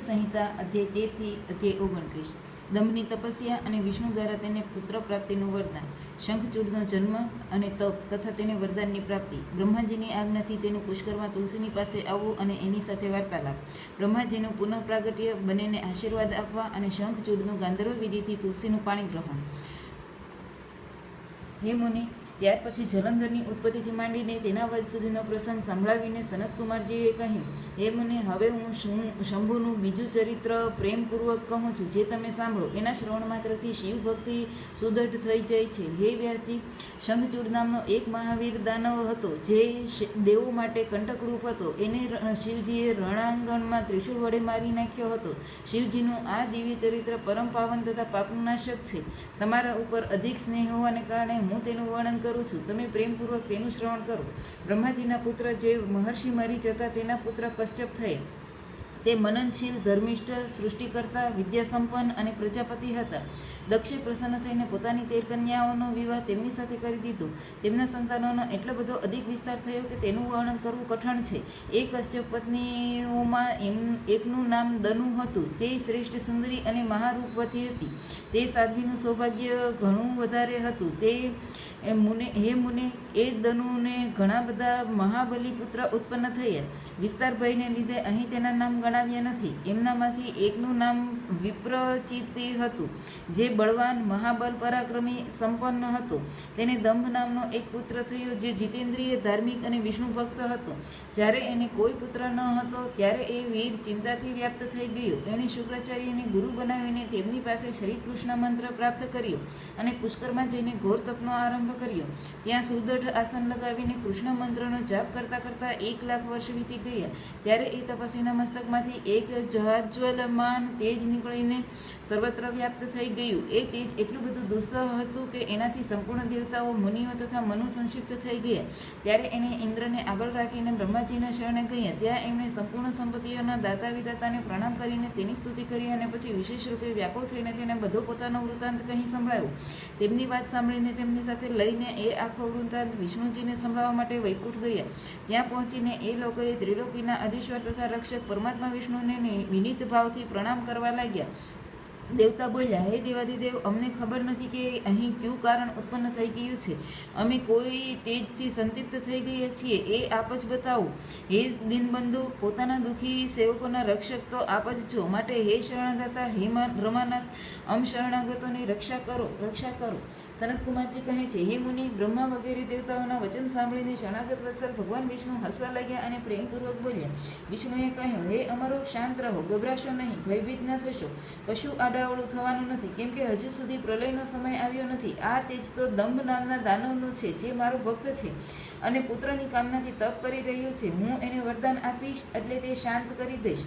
સંહિતા અધ્યાય 13 થી અધ્યાય 29। દંભની તપસ્યા અને વિષ્ણુ દ્વારા તેને પુત્ર પ્રાપ્તિનું વરદાન। શંખચૂડનો જન્મ અને તપ તથા તેને વરદાનની પ્રાપ્તિ। બ્રહ્માજીની આજ્ઞાથી તેનું પુષ્કરમાં તુલસીની પાસે આવવું અને એની સાથે વાર્તાલાપ। બ્રહ્માજીનું પુનઃ પ્રાગટ્ય, બંનેને આશીર્વાદ આપવા અને શંખચૂડનું ગાંધર્વ વિધિથી તુલસીનું પાણી ગ્રહણ। હે મુનિ, ત્યાર પછી જલંધરની ઉત્પત્તિથી માંડીને તેના વધ સુધીનો પ્રસંગ સંભળાવીને સનતકુમારજીએ કહ્યું, હે મુનિ, હવે હું શંભુનું બીજું ચરિત્ર પ્રેમપૂર્વક કહું છું, જે તમે સાંભળો। એના શ્રવણ માત્રથી શિવ ભક્તિ સુદૃઢ થઈ જાય છે। હે વ્યાસજી, શંખચૂડ નામનો એક મહાવીર દાનવ હતો, જે દેવો માટે કંટકરૂપ હતો। એને શિવજીએ રણાંગણમાં ત્રિશૂળ વડે મારી નાખ્યો હતો। શિવજીનું આ દિવ્ય ચરિત્ર પરમ પાવન તથા પાપનાશક છે। તમારા ઉપર અધિક સ્નેહ હોવાને કારણે હું તેનું વર્ણન કરું છું, તમે પ્રેમપૂર્વક તેનું શ્રવણ કરો। બ્રહ્માજીના પુત્ર જે મહર્ષિ મરીચ હતા, તેના પુત્ર કશ્યપ થયા। તે મનનશીલ, ધર્મિષ્ઠ, સૃષ્ટિકર્તા, વિદ્યાસંપન્ન અને પ્રજાપતિ હતા। દક્ષે પ્રસન્ન થઈને પોતાની 13 કન્યાઓનો વિવાહ તેમની સાથે કરી દીધો। તેમના સંતાનોનો એટલો બધો અધિક વિસ્તાર થયો કે તેનું વર્ણન કરવું કઠણ છે। એ કશ્યપ પત્નીઓમાં એકનું નામ દનુ હતું। તે શ્રેષ્ઠ, સુંદરી અને મહારૂપવતી હતી। તે સાધ્વીનું સૌભાગ્ય ઘણું વધારે હતું। હે મુને, એ દનુને ઘણા બધા મહાબલી પુત્ર ઉત્પન્ન થયા। વિસ્તાર ભયને લીધે અહીં તેના નામ ગણાવ્યા નથી। એમનામાંથી એકનું નામ વિપ્રચિતિ હતું, જે બળવાન, મહાબલ, પરાક્રમી, સંપન્ન હતો। તેને દંભ નામનો એક પુત્ર થયો, જે જીતેન્દ્રિય, ધાર્મિક અને વિષ્ણુ ભક્ત હતો। જ્યારે એને કોઈ પુત્ર ન હતો, ત્યારે એ વીર ચિંતાથી વ્યાપ્ત થઈ ગયો। એણે શુક્રાચાર્યને ગુરુ બનાવીને તેમની પાસે શ્રી કૃષ્ણ મંત્ર પ્રાપ્ત કર્યો અને પુષ્કરમાં જઈને ઘોર તપનો આરંભ કર્યો। ત્યાં સુદૃઢ આસન લગાવીને કૃષ્ણ મંત્રનો જાપ કરતા કરતા 1,00,000 વર્ષ વીતી ગયા। ત્યારે એ તપસ્વીના મસ્તકમાંથી એક જ્વાજ્વલમાન તેજ નીકળીને સર્વત્ર વ્યાપ્ત થઈ ગયું। એ તેજ એટલું બધું દુસ્સહ હતું કે એનાથી સંપૂર્ણ દેવતાઓ, મુનિઓ તથા મનુ સંક્ષિપ્ત થઈ ગયા। ત્યારે એણે ઇન્દ્રને આગળ રાખીને બ્રહ્માજીના શરણે ગયા। ત્યાં એમણે સંપૂર્ણ સંપત્તિઓના દાતા વિધાતાને પ્રણામ કરીને તેની સ્તુતિ કરી અને પછી વિશેષ રૂપે વ્યાકુળ થઈને તેને બધો પોતાનો વૃત્તાંત કહી સંભળાવ્યો। તેમની વાત સાંભળીને તેમની સાથે લઈને એ આખો વૃત્તાંત વિષ્ણુજીને સંભળાવવા માટે વૈકુંઠ ગયા। ત્યાં પહોંચીને એ લોકોએ ત્રિલોકીના અધીશ્વર તથા રક્ષક પરમાત્મા વિષ્ણુને વિનીત ભાવથી પ્રણામ કરવા લાગ્યા। દેવતા બોલ્યા, હે દેવાધિદેવ, અમને ખબર નથી કે અહીં કયું કારણ ઉત્પન્ન થઈ ગયું છે। અમે કોઈ તેજથી સંતૃપ્ત થઈ ગયા છીએ, એ આપ જ બતાવો। હે દીનબંધુ, પોતાના દુઃખી સેવકોના રક્ષક તો આપ જ છો, માટે હે શરણદાતા, હે રમાનાથ, શરણાગતોની રક્ષા કરો। સનતકુમારજી કહે છે, હે મુનિ, બ્રહ્મા વગેરે દેવતાઓના વચન સાંભળીને શરણાગત વત્સલ ભગવાન વિષ્ણુ હસવા લાગ્યા અને પ્રેમપૂર્વક બોલ્યા। વિષ્ણુએ કહ્યું, હે અમરો, શાંત રહો, ગભરાશો નહીં, ભયભીત ન થશો, કશું આડાવડું થવાનું નથી, કેમ કે હજુ સુધી પ્રલયનો સમય આવ્યો નથી। આ તેજ તો દંભ નામના દાનવનું છે, જે મારો ભક્ત છે અને પુત્રની કામનાથી તપ કરી રહ્યો છે। હું એને વરદાન આપીશ એટલે તે શાંત કરી દઈશ।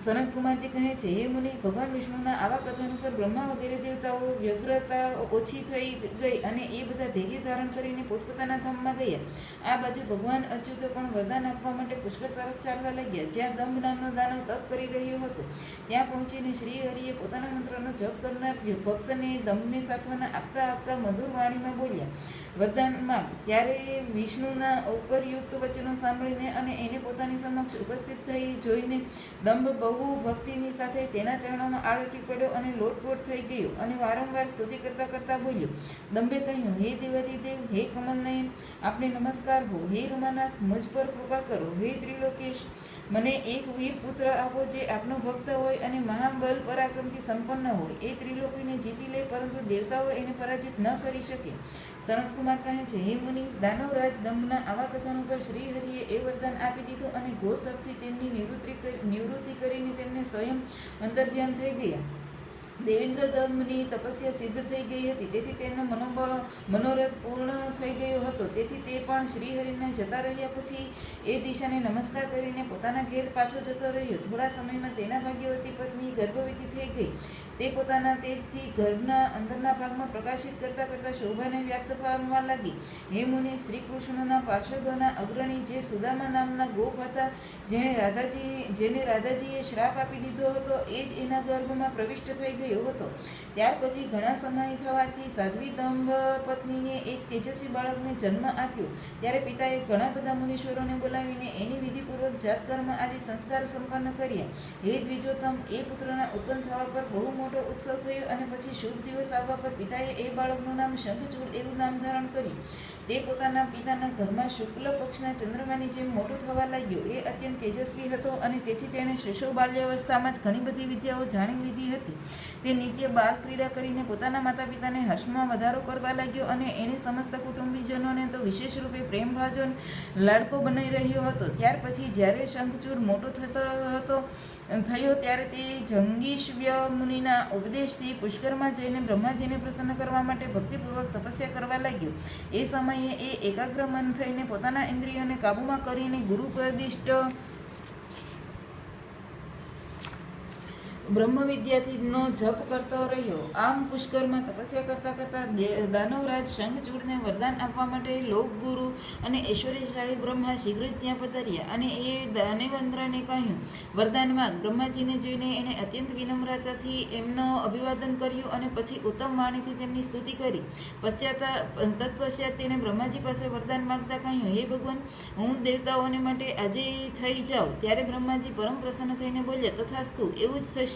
સનતકુમારજી કહે છે, હે મુનિ, ભગવાન વિષ્ણુના આવા કથન ઉપર બ્રહ્મા વગેરે દેવતાઓ વ્યગ્રતા ઓછી થઈ ગઈ અને એ બધા ધૈર્ય ધારણ કરીને પોતપોતાના ધામમાં ગયા। આ બાજુ ભગવાન અચ્યુતો પણ વરદાન આપવા માટે પુષ્કર તરફ ચાલવા લાગ્યા। જ્યાં દંભ નામનો દાનવ તપ કરી રહ્યો હતો, ત્યાં પહોંચીને શ્રી હરિએ પોતાના મંત્રનો જપ કરનાર ભક્તને દંભને સાંત્વના આપતા આપતા મધુર વાણીમાં બોલ્યા, વરદાન માંગ। ત્યારે વિષ્ણુના ઉપરયુક્ત વચનો સાંભળીને અને એને પોતાની સમક્ષ ઉપસ્થિત થઈ જોઈને દંભ બહુ ભક્તિની સાથે તેના ચરણોમાં આળોટી પડ્યો અને લોટપોટ થઈ ગયો અને વારંવાર સ્તુતિ કરતા કરતા બોલ્યો। દંભે કહ્યું, હે દેવાધિદેવ, હે કમલનયન, આપને નમસ્કાર હો। હે રમાનાથ, મુજ પર કૃપા કરો। હે ત્રિલોકેશ, મને એક વીર પુત્ર આપો, જે આપનો ભક્ત હોય અને મહાબલ પરાક્રમથી સંપન્ન હોય। એ ત્રિલોકીને જીતી લે, પરંતુ દેવતાઓ એને પરાજિત ન કરી શકે। સનતકુમાર કહે છે, હે મુનિ, દાનવરાજ દંભના આવા કથન ઉપર શ્રી હરિએ એ વરદાન આપી દીધું અને ઘોર તપથી તેમની નિવૃત્તિ કરીને તેમને સ્વયં અંતર્ધ્યાન થઈ ગયા। દેવેન્દ્ર દંભની તપસ્યા સિદ્ધ થઈ ગઈ હતી, તેથી તેનો મનોરથ પૂર્ણ થઈ ગયો હતો। તેથી તે પણ શ્રીહરિના જતા રહ્યા પછી એ દિશાને નમસ્કાર કરીને પોતાના ઘેર પાછો જતો રહ્યો। થોડા સમયમાં તેના ભાગ્યવતી પત્ની ગર્ભવતી થઈ ગઈ। તે પોતાના તેજથી ગર્ભના અંદરના ભાગમાં પ્રકાશિત કરતા કરતા શોભાને વ્યાપ્ત પામવા લાગી। હે મુનિ, શ્રી કૃષ્ણના પાર્ષદોના અગ્રણી જે સુદામા નામના ગોપ હતા, જેને રાધાજીએ શ્રાપ આપી દીધો હતો, એ જ એના ગર્ભમાં પ્રવિષ્ટ થઈ થયો હતો. ત્યાર પછી ઘણા સમય થવાથી સાધ્વી દંપત્નીને એક તેજસ્વી બાળકને જન્મ આપ્યો. ત્યારે પિતાએ ઘણા બધા મુનીશ્વરોને બોલાવીને એની વિધિપૂર્વક જાતકર્મ આદિ સંસ્કાર સંપન્ન કર્યા. હે દ્વિજોત્તમ, એ પુત્રના ઉત્પન્ન થવા પર બહુ મોટો ઉત્સવ થયો અને પછી શુભ દિવસ આવવા પર પિતાએ એ બાળકનું નામ શંખચૂડ એવું નામ ધારણ કર્યું. તે પોતાના પિતાના ઘરમાં શુક્લ પક્ષના ચંદ્રમાની જેમ મોટો થવા લાગ્યો. એ અત્યંત તેજસ્વી હતો અને તેથી તેણે શિશુ બાલ્યાવસ્થામાં જ ઘણી બધી વિદ્યાઓ જાણી લીધી હતી. તે નિત્ય બાળ ક્રીડા કરીને પોતાના માતા પિતાને હર્ષમાં વધારો કરવા લાગ્યો અને એણે સમસ્ત કુટુંબીજનોને તો વિશેષ રૂપે પ્રેમભાજન લાડકો બનાવી રહ્યો હતો. ત્યાર પછી જ્યારે શંખચૂડ મોટો થયો ત્યારે તે જંગીશ્વ્ય મુનિના ઉપદેશથી પુષ્કરમાં જઈને બ્રહ્માજીને પ્રસન્ન કરવા માટે ભક્તિપૂર્વક તપસ્યા કરવા લાગ્યો. એ સમયે એ એકાગ્ર મન થઈને પોતાના ઇન્દ્રિયોને કાબૂમાં કરીને ગુરુપ્રદિષ્ટ બ્રહ્મવિદ્યાનો જપ કરતો રહ્યો. આમ પુષ્કરમાં તપસ્યા કરતા કરતા દાનવરાજ શંખચૂડને વરદાન આપવા માટે લોકગુરુ અને ઐશ્વર્યશાળી બ્રહ્મા શીઘ્ર જ ત્યાં પધાર્યા અને એ દાનવેન્દ્રને કહ્યું, વરદાન માગ. બ્રહ્માજીને જોઈને એણે અત્યંત વિનમ્રતાથી એમનો અભિવાદન કર્યું અને પછી ઉત્તમ વાણીથી તેમની સ્તુતિ કરી. તત્પશ્ચાત તેણે બ્રહ્માજી પાસે વરદાન માગતા કહ્યું, હે ભગવાન, હું દેવતાઓને માટે આજે થઈ જાઉં. ત્યારે બ્રહ્માજી પરમ પ્રસન્ન થઈને બોલ્યા, તથાસ્તુ, એવું જ થશે.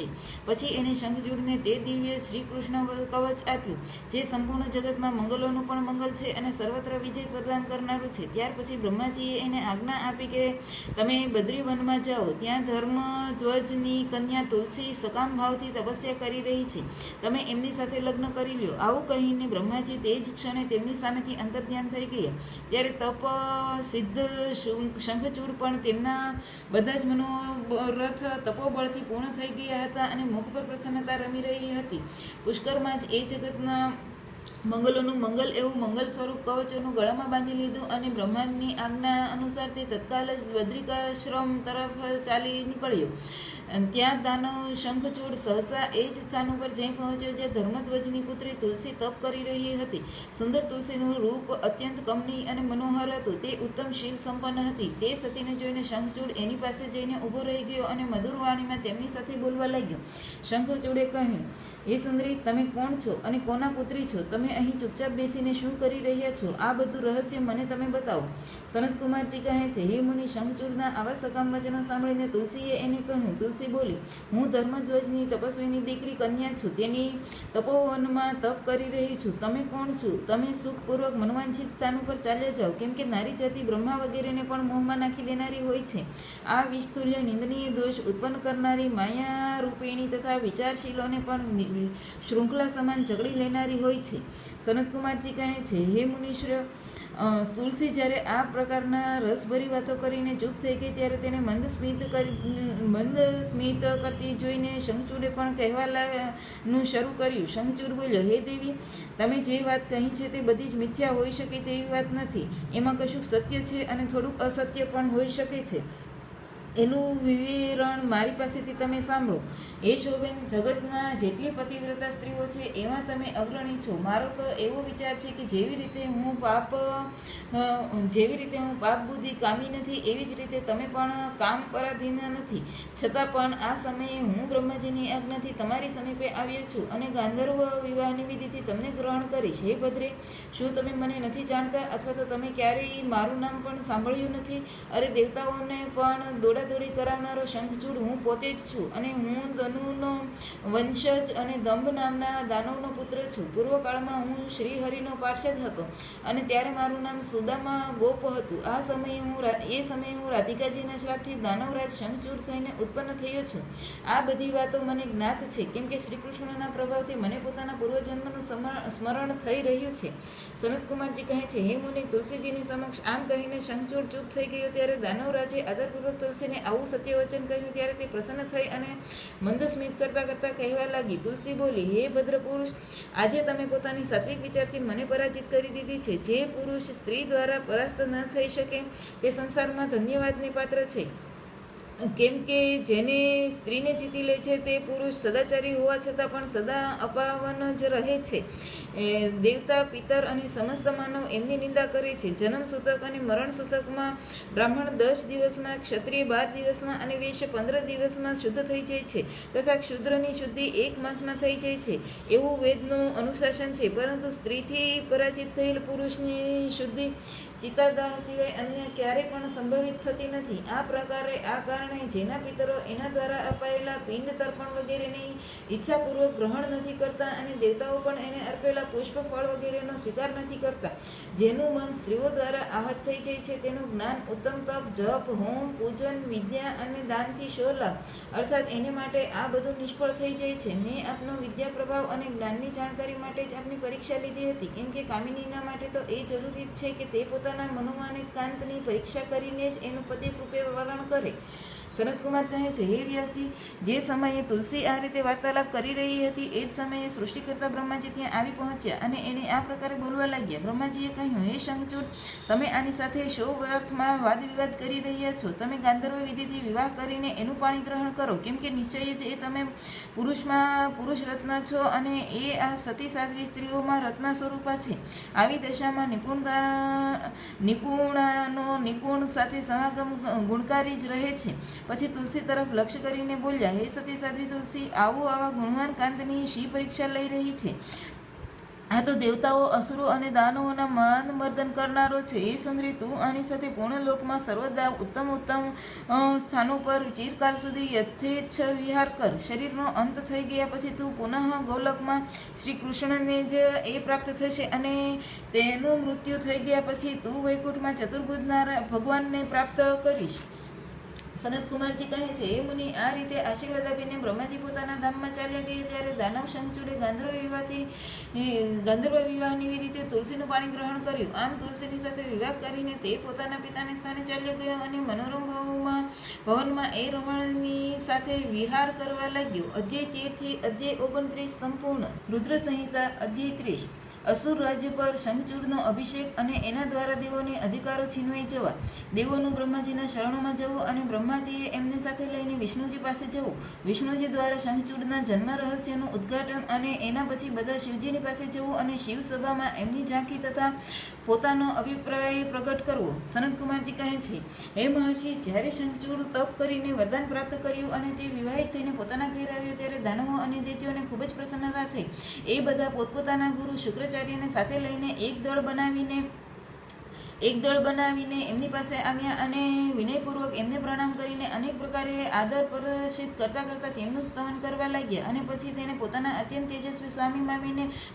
પછી એણે શંખચૂડને તે દિવ્ય શ્રી કૃષ્ણ કવચ આપ્યું, જે સંપૂર્ણ જગતમાં મંગલોનું પણ મંગલ છે અને સર્વત્ર વિજય પ્રદાન કરનારું છે. ત્યાર પછી બ્રહ્માજીએ એને આજ્ઞા આપી કે તમે બદ્રીવનમાં જાઓ. ત્યાં ધર્મધ્વજની કન્યા તુલસી સકામ ભાવથી તપસ્યા કરી રહી છે. તમે એમની સાથે લગ્ન કરી લ્યો. આવું કહીને બ્રહ્માજી તે જ ક્ષણે તેમની સામેથી અંતર્ધ્યાન થઈ ગયા. ત્યારે તપ સિદ્ધ શંખચૂડ પણ તેમના બધા જ મનોરથ તપોબળથી પૂર્ણ થઈ ગયા હતા અને મુખ પર પ્રસન્નતા રમી રહી હતી. પુષ્કરમાં જ એ જગતના મંગલોનું મંગલ એવું મંગલ સ્વરૂપ કવચોનું ગળામાં બાંધી લીધું અને બ્રહ્માંડની આજ્ઞા અનુસાર તે તત્કાલ જ બદ્રિકાશ્રમ તરફ ચાલી નીકળ્યો. ત્યાં દાનવ શંખચૂડ સહસા એ જ સ્થાન ઉપર જઈ પહોંચ્યો જ્યાં ધર્મધ્વજની પુત્રી તુલસી તપ કરી રહી હતી. સુંદર તુલસીનું રૂપ અત્યંત કમનીય અને મનોહર હતું. તે ઉત્તમ શીલ સંપન્ન હતી. તે સતીને જોઈને શંખચૂડ એની પાસે જઈને ઊભો રહી ગયો અને મધુર વાણીમાં તેમની સાથે બોલવા લાગ્યો. શંખચૂડે કહ્યું, હે સુંદરી, તમે કોણ છો અને કોના પુત્રી છો? તમે અહીં ચૂપચાપ બેસીને શું કરી રહ્યા છો? આ બધું રહસ્ય મને તમે બતાવો. સનતકુમારજી કહે છે, હે મુનિ, શંખચૂડના આવા સકામ વચનો સાંભળીને તુલસીએ એને કહ્યું. તુલસી બોલી, હું ધર્મધ્વજની તપસ્વીની દીકરી કન્યા છું. તેની તપોવનમાં તપ કરી રહી છું. તમે કોણ છો? તમે સુખપૂર્વક મનવાંછિત સ્થાન ઉપર ચાલ્યા જાઓ, કેમ કે નારી જાતિ બ્રહ્મા વગેરેને પણ મોહમાં નાખી દેનારી હોય છે. આ વિષતુલ્ય નિંદનીય દોષ ઉત્પન્ન કરનારી માયા રૂપિણી તથા વિચારશીલોને પણ શૃંખલા સમાન ઝઘડી લેનારી હોય છે. સનતકુમારજી કહે છે, હે મુનિશ્રેય, તુલસી જ્યારે આ પ્રકારના રસભરી વાતો કરીને ચૂપ થઈ ગઈ ત્યારે તેણે મંદ સ્મિત કરતી જોઈને શંખચૂડે પણ કહેવાનું શરૂ કર્યું. શંખચૂડ બોલ્યો, હે દેવી, તમે જે વાત કહી છે તે બધી જ મિથ્યા હોઈ શકે તેવી વાત નથી. એમાં કશુંક સત્ય છે અને થોડુંક અસત્ય પણ હોઈ શકે છે. એનું વિવરણ મારી પાસેથી તમે સાંભળો. એ શોભેન, જગતમાં જેટલી પતિવ્રતા સ્ત્રીઓ છે એમાં તમે અગ્રણી છો. મારો તો એવો વિચાર છે કે જેવી રીતે હું પાપ બુદ્ધિ કામી નથી, એવી જ રીતે તમે પણ કામ પરાધીન નથી. છતાં પણ આ સમયે હું બ્રહ્માજીની આજ્ઞાથી તમારી સમીપે આવ્યો છું અને ગાંધર્વ વિવાહની વિધિથી તમને ગ્રહણ કરીશ. હે ભદ્રે, શું તમે મને નથી જાણતા અથવા તો તમે ક્યારેય મારું નામ પણ સાંભળ્યું નથી? અરે, દેવતાઓને પણ દોડી કરાવનારો શંખચૂડ હું પોતે જ છું અને હું ધનુનો વંશજ અને દંભ નામના દાનવનો પુત્ર છું. પૂર્વકાળમાં હું શ્રીહરિનો પાર્ષદ હતો અને ત્યારે મારું નામ સુદામા ગોપ હતું. એ સમયે હું રાધિકાજીના શ્રાપથી દાનવરાજ શંખચૂડ થઈને ઉત્પન્ન થયો છું. આ બધી વાતો મને જ્ઞાત છે, કેમ કે શ્રીકૃષ્ણના પ્રભાવથી મને પોતાના પૂર્વજન્મનું સ્મરણ થઈ રહ્યું છે. સનતકુમારજી કહે છે, હે મુનિ, તુલસીજીની સમક્ષ આમ કહીને શંખચૂડ ચૂપ થઈ ગયો. ત્યારે દાનવરાજે આદરપૂર્વક તુલસીને આવું સત્યવચન કહ્યું. ત્યારે તે પ્રસન્ન થઈ અને મંદ સ્મિત કરતા કરતા કહેવા લાગી. તુલસી બોલી, હે ભદ્ર પુરુષ, આજે તમે પોતાની સાત્વિક વિચારથી મને પરાજિત કરી દીધી છે. જે પુરુષ સ્ત્રી દ્વારા પરાસ્ત ન થઈ શકે તે સંસારમાં ધન્યવાદને પાત્ર છે. કેમ કે જેને સ્ત્રીને જીતી લે છે તે પુરુષ સદાચારી હોવા છતાં પણ સદા અપાવન જ રહે છે. દેવતા, પિતર અને સમસ્ત માનવ એમની નિંદા કરે છે. જન્મ સૂતક અને મરણ સૂતકમાં બ્રાહ્મણ 10 દિવસમાં, ક્ષત્રિય 12 દિવસમાં અને વૈશ્ય 15 દિવસમાં શુદ્ધ થઈ જાય છે તથા ક્ષુદ્રની શુદ્ધિ 1 માસમાં થઈ જાય છે એવું વેદનું અનુશાસન છે. પરંતુ સ્ત્રીથી પરાજિત થયેલ પુરુષની શુદ્ધિ ચિતાદાહ સિવાય અન્ય ક્યારેય પણ સંભવિત થતી નથી. આ પ્રકારે આ કારણે જેના પિતરો એના દ્વારા અપાયેલા પિંડ, તર્પણ વગેરેની ઈચ્છાપૂર્વક ગ્રહણ નથી કરતા અને દેવતાઓ પણ એને અર્પેલા પુષ્પ, ફળ વગેરેનો સ્વીકાર નથી કરતા, જેનું મન સ્ત્રીઓ દ્વારા આહત થઈ જાય છે, તેનું જ્ઞાન ઉત્તમ તપ, જપ, હોમ, પૂજન, વિદ્યા અને દાનથી શો લાભ, અર્થાત એને માટે આ બધું નિષ્ફળ થઈ જાય છે. મેં આપનો વિદ્યા પ્રભાવ અને જ્ઞાનની જાણકારી માટે જ આપની પરીક્ષા લીધી હતી, કેમ કે કામિનીના માટે તો એ જરૂરી જ છે કે તે પોતાના મનોમાનિત કાંતની પરીક્ષા કરીને જ એનું પતિ રૂપે વલણ કરે. સનતકુમાર કહે છે, હે વ્યાસજી, જે સમયે તુલસી આ રીતે વાર્તાલાપ કરી રહી હતી એ જ સમયે સૃષ્ટિકર્તા બ્રહ્માજી ત્યાં આવી પહોંચ્યા અને એને આ પ્રકારે બોલવા લાગ્યા. બ્રહ્માજીએ કહ્યું, હે શંખચૂડ, તમે આની સાથે શો અર્થમાં વાદ વિવાદ કરી રહ્યા છો? તમે ગાંધર્વ વિધિથી વિવાહ કરીને એનું પાણી ગ્રહણ કરો, કેમ કે નિશ્ચય જ એ તમે પુરુષ રત્ન છો અને એ આ સતી સાધ્વી સ્ત્રીઓમાં રત્ન સ્વરૂપા છે. આવી દશામાં નિપુણ સાથે સમાગમ ગુણકારી જ રહે છે. પછી તુલસી તરફ લક્ષ્ય કરીને બોલ્યા, હે સતી સાધ્વી તુલસી, આવા ગુણવાન કાંતની શી પરીક્ષા લઈ રહી છે? આ તો દેવતાઓ, અસુરો અને દાનવોના માન મર્દન કરનારો છે. એ સુંદરી, તું આની સાથે પૂર્ણ લોકમાં સર્વદા ઉત્તમ સ્થાનો પર ચિરકાલ સુધી યથેચ્છ વિહાર કર. શરીરનો અંત થઈ ગયા પછી તું પુનઃ ગોલકમાં શ્રી કૃષ્ણને જ એ પ્રાપ્ત થશે અને તેનું મૃત્યુ થઈ ગયા પછી તું વૈકુંઠમાં ચતુર્ભુજ ભગવાનને પ્રાપ્ત કરીશ. સનતકુમારજી કહે છે, હે મુનિ, આ રીતે આશીર્વાદ આપીને બ્રહ્માજી પોતાના ધામમાં ચાલ્યા ગયા. ત્યારે દાનવ શંખચૂડે ગાંધર્વ વિવાહની રીતે તુલસીનું પાણી ગ્રહણ કર્યું. આમ તુલસીની સાથે વિવાહ કરીને તે પોતાના પિતાને સ્થાને ચાલ્યો ગયો અને મનોરમ ભવનમાં એ રમણની સાથે વિહાર કરવા લાગ્યો. અધ્યાય 13 થી અધ્યાય 29 સંપૂર્ણ. રુદ્ર સંહિતા અધ્યાય 30. અસુર રાજ્ય પર શંખચૂડનો અભિષેક અને એના દ્વારા દેવોને અધિકારો છીનવાઈ જવા. દેવોનું બ્રહ્માજીના શરણોમાં જવું અને બ્રહ્માજીએ એમને સાથે લઈને વિષ્ણુજી પાસે જવું. વિષ્ણુજી દ્વારા શંખચૂડના જન્મ રહસ્યનું ઉદ્ઘાટન અને એના પછી બધા શિવજીની પાસે જવું અને શિવ સભામાં એમની ઝાંખી તથા પોતાનો અભિપ્રાય પ્રગટ કરવો. સનતકુમારજી કહે છે, હે મહર્ષિ, જ્યારે શંખચૂડ તપ કરીને વરદાન પ્રાપ્ત કર્યું અને તે વિવાહિત થઈને પોતાના ઘેર આવ્યો ત્યારે દાનવો અને દૈત્યોને ખૂબ જ પ્રસન્નતા થઈ. એ બધા પોતપોતાના ગુરુ શુક્રાચાર્યને સાથે લઈને એક દળ બનાવીને એમની પાસે આવ્યા અને વિનયપૂર્વક એમને પ્રણામ કરીને અનેક પ્રકારે આદર પ્રદર્શિત કરતા કરતા તેમનું સ્તવન કરવા લાગ્યા. અને પછી તેને પોતાના અત્યંત તેજસ્વી સ્વામી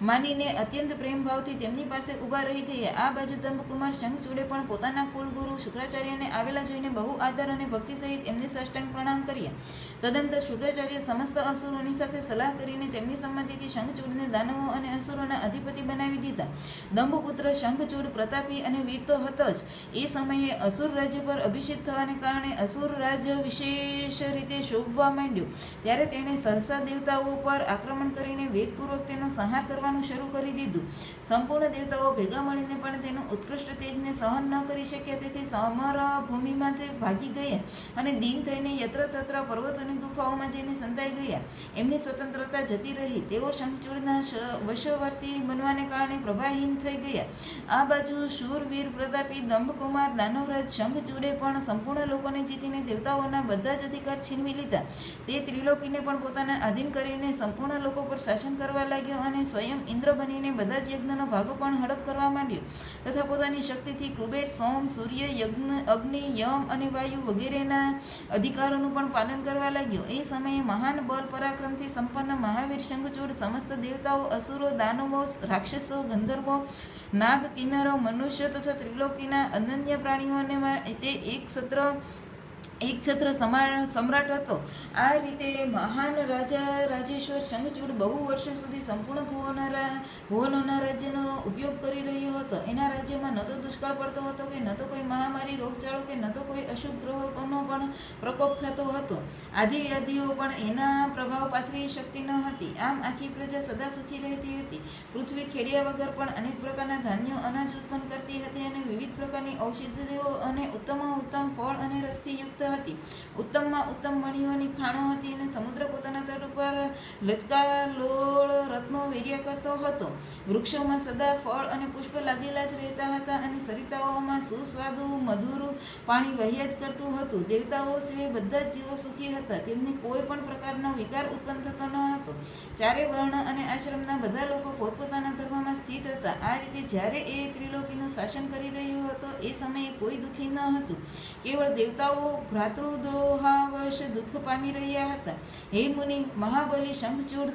માનીને અત્યંત પ્રેમ ભાવથી તેમની પાસે ઊભા રહી ગયા. આ બાજુ દંભકુમાર શંખચૂડે પણ પોતાના કુલગુરુ શુક્રાચાર્યને આવેલા જોઈને બહુ આદર અને ભક્તિ સહિત એમને સાષ્ટાંગ પ્રણામ કર્યા. તદંતર શુક્રાચાર્ય સમસ્ત અસુરોની સાથે સલાહ કરીને તેમની સંમતિથી શંખચૂડને દાનવો અને અસુરોના અધિપતિ બનાવી દીધા. દંભપુત્ર શંખચૂડ પ્રતાપી અને વીર તો હતો જ. એ સમયે અસુર રાજ્ય પર અભિષેક થવાને કારણે અસુર રાજ્ય વિશેષ રીતે શોભવા માંડ્યું. ત્યારે તેણે સહસા દેવતાઓ પર આક્રમણ કરીને વેગપૂર્વક તેનો સંહાર કરવાનું શરૂ કરી દીધું. સંપૂર્ણ દેવતાઓ ભેગા મળીને પણ તેનું ઉત્કૃષ્ટ તેજને સહન ન કરી શક્યા, તેથી સમર ભૂમિમાંથી ભાગી ગયા અને દીન થઈને યત્ર તત્ર પર્વતોની ગુફાઓમાં જઈને સંતાઈ ગયા. એમની સ્વતંત્રતા જતી રહી. તેઓ શંખચૂડના વશવર્તી બનવાને કારણે પ્રભાહીન થઈ ગયા. આ બાજુ શૂરવીર પ્રતાપી દંભકુમાર દાનવરાજ શંખચૂડે પણ સંપૂર્ણ લોકોને જીતીને દેવતાઓના બધા જ અધિકાર છીનવી લીધા. તે ત્રિલોકીને પણ પોતાના આધીન કરીને સંપૂર્ણ લોકો પર શાસન કરવા લાગ્યો અને સ્વયં ઇન્દ્ર બનીને બધા જ યજ્ઞનો ભાગો પણ હડપ કરવા માંડ્યો તથા પોતાની શક્તિથી કુબેર, સોમ, સૂર્ય, અગ્નિ, યમ અને વાયુ વગેરેના અધિકારોનું પણ પાલન કરવા લાગ્યો. એ સમયે મહાન બળ પરાક્રમથી સંપન્ન મહાવીર શંખચૂડ સમસ્ત દેવતાઓ, અસુરો, દાનવો, રાક્ષસો, ગંધર્વો, નાગ, કિન્નરો, મનુષ્ય તથા ત્રિલોકીના અનન્ય પ્રાણીઓને તે એક છત્ર સમ્રાટ હતો. આ રીતે મહાન રાજા રાજેશ્વર શંખચૂડ બહુ વર્ષો સુધી સંપૂર્ણ ભુવનોના રાજ્યનો ઉપયોગ કરી રહ્યો હતો. એના રાજ્યમાં ન તો દુષ્કાળ પડતો હતો કે ન તો કોઈ મહામારી, રોગચાળો કે ન તો કોઈ અશુભ ગ્રહોનો પણ પ્રકોપ થતો હતો. આદિ વ્યાધિઓ પણ એના પ્રભાવ પાથરી શકતી ન હતી. આમ આખી પ્રજા સદા સુખી રહેતી હતી. પૃથ્વી ખેડિયા વગર પણ અનેક પ્રકારના ધાન્યો, અનાજ ઉત્પન્ન કરતી હતી અને વિવિધ પ્રકારની ઔષધિઓ અને ઉત્તમ ફળ અને રસથી યુક્ત હતી. ઉત્તમમાં ઉત્તમ મણિઓની ખાણો હતી અને સમુદ્ર પોતાના તટ ઉપર લચકાલોળ રત્નો વેર્યા કરતો હતો. વૃક્ષોમાં સદા ફળ અને પુષ્પ લાગેલા જ રહેતા હતા અને સરિતાઓમાં સુસ્વાદુ મધુર પાણી વહ્યા જ કરતું હતું. દેવતાઓ સિવાય બધા જ જીવો સુખી હતા. તેમને કોઈ પણ પ્રકારનો વિકાર ઉત્પન્ન થતો ન હતો. ચારે વર્ણ અને આશ્રમના બધા લોકો પોતપોતાના ધર્મમાં સ્થિત હતા. આ રીતે જ્યારે એ ત્રિલોકીનું શાસન કરી રહ્યો હતો એ સમયે કોઈ દુઃખી ન હતું. કેવળ દેવતાઓ ભ્રાતૃદ્રોહાવશ દુઃખ પામી રહ્યા હતા. હે મુનિ, મહાબલી શંખચૂડ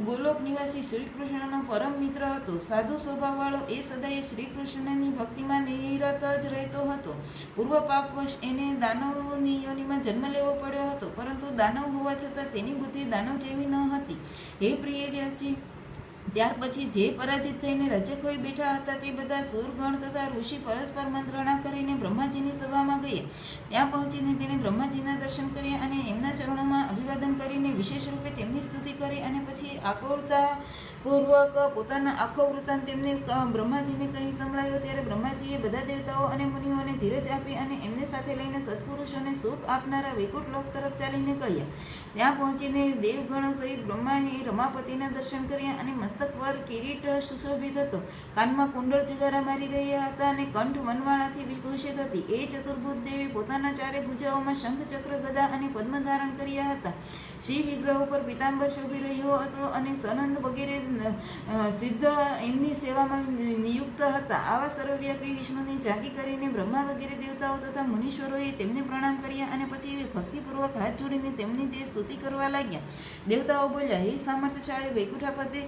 ગોલોક નિવાસી શ્રીકૃષ્ણનો પરમ મિત્ર હતો. સાધુ સ્વભાવવાળો એ સદાય શ્રીકૃષ્ણની ભક્તિમાં નિરત જ રહેતો હતો. પૂર્વ પાપવશ એને દાનવની યોનિમાં જન્મ લેવો પડ્યો હતો, પરંતુ દાનવ હોવા છતાં તેની બુદ્ધિ દાનવ જેવી ન હતી. હે પ્રિય વ્યાસજી, ત્યાર પછી જે પરાજિત થઈને રાજ્ય ખોઈ બેઠા હતા તે બધા સૂરગણ તથા ઋષિ પરસ્પર મંત્રણા કરીને બ્રહ્માજીની સભામાં ગયા. ત્યાં પહોંચીને તેણે બ્રહ્માજીના દર્શન કર્યા અને એમના ચરણોમાં અભિવાદન કરીને વિશેષ રૂપે તેમની સ્તુતિ કરી અને પછી આકુરતા પૂર્વક પોતાના આખો વૃત્તાંત તેમને બ્રહ્માજીને કહી સંભળાવ્યો. ત્યારે બ્રહ્માજીએ બધા દેવતાઓ અને મુનિઓને ધીરજ આપી અને એમને સાથે લઈને સત્પુરુષોને સુખ આપનારા વૈકુંઠ લોક તરફ ચાલીને કહ્યા. ત્યાં પહોંચીને દેવગણો સહિત બ્રહ્માએ રમાપતિના દર્શન કર્યા અને મસ્તક પર કિરીટ સુશોભિત હતો. કાનમાં કુંડળ જગારા મારી રહ્યા હતા અને કંઠ વનવાળાથી વિભૂષિત હતી. એ ચતુર્ભુજ દેવી પોતાના ચારે ભુજાઓમાં શંખ, ચક્ર, ગદા અને પદ્મ ધારણ કર્યા હતા. શિવ વિગ્રહ ઉપર પીતાંબર શોભી રહ્યો હતો અને સનંદ વગેરે સિદ્ધ એમની સેવામાં નિયુક્ત હતા. આવા સર્વવ્યાપી વિષ્ણુની ઝાંકી કરીને બ્રહ્મા વગેરે દેવતાઓ તથા મુનીશ્વરોએ તેમને પ્રણામ કર્યા અને પછી ભક્તિપૂર્વક હાથ જોડીને તેમની તે સ્તુતિ કરવા લાગ્યા. દેવતાઓ બોલ્યા, હે સામર્થ્યશાળી વૈકુંઠાપતિ,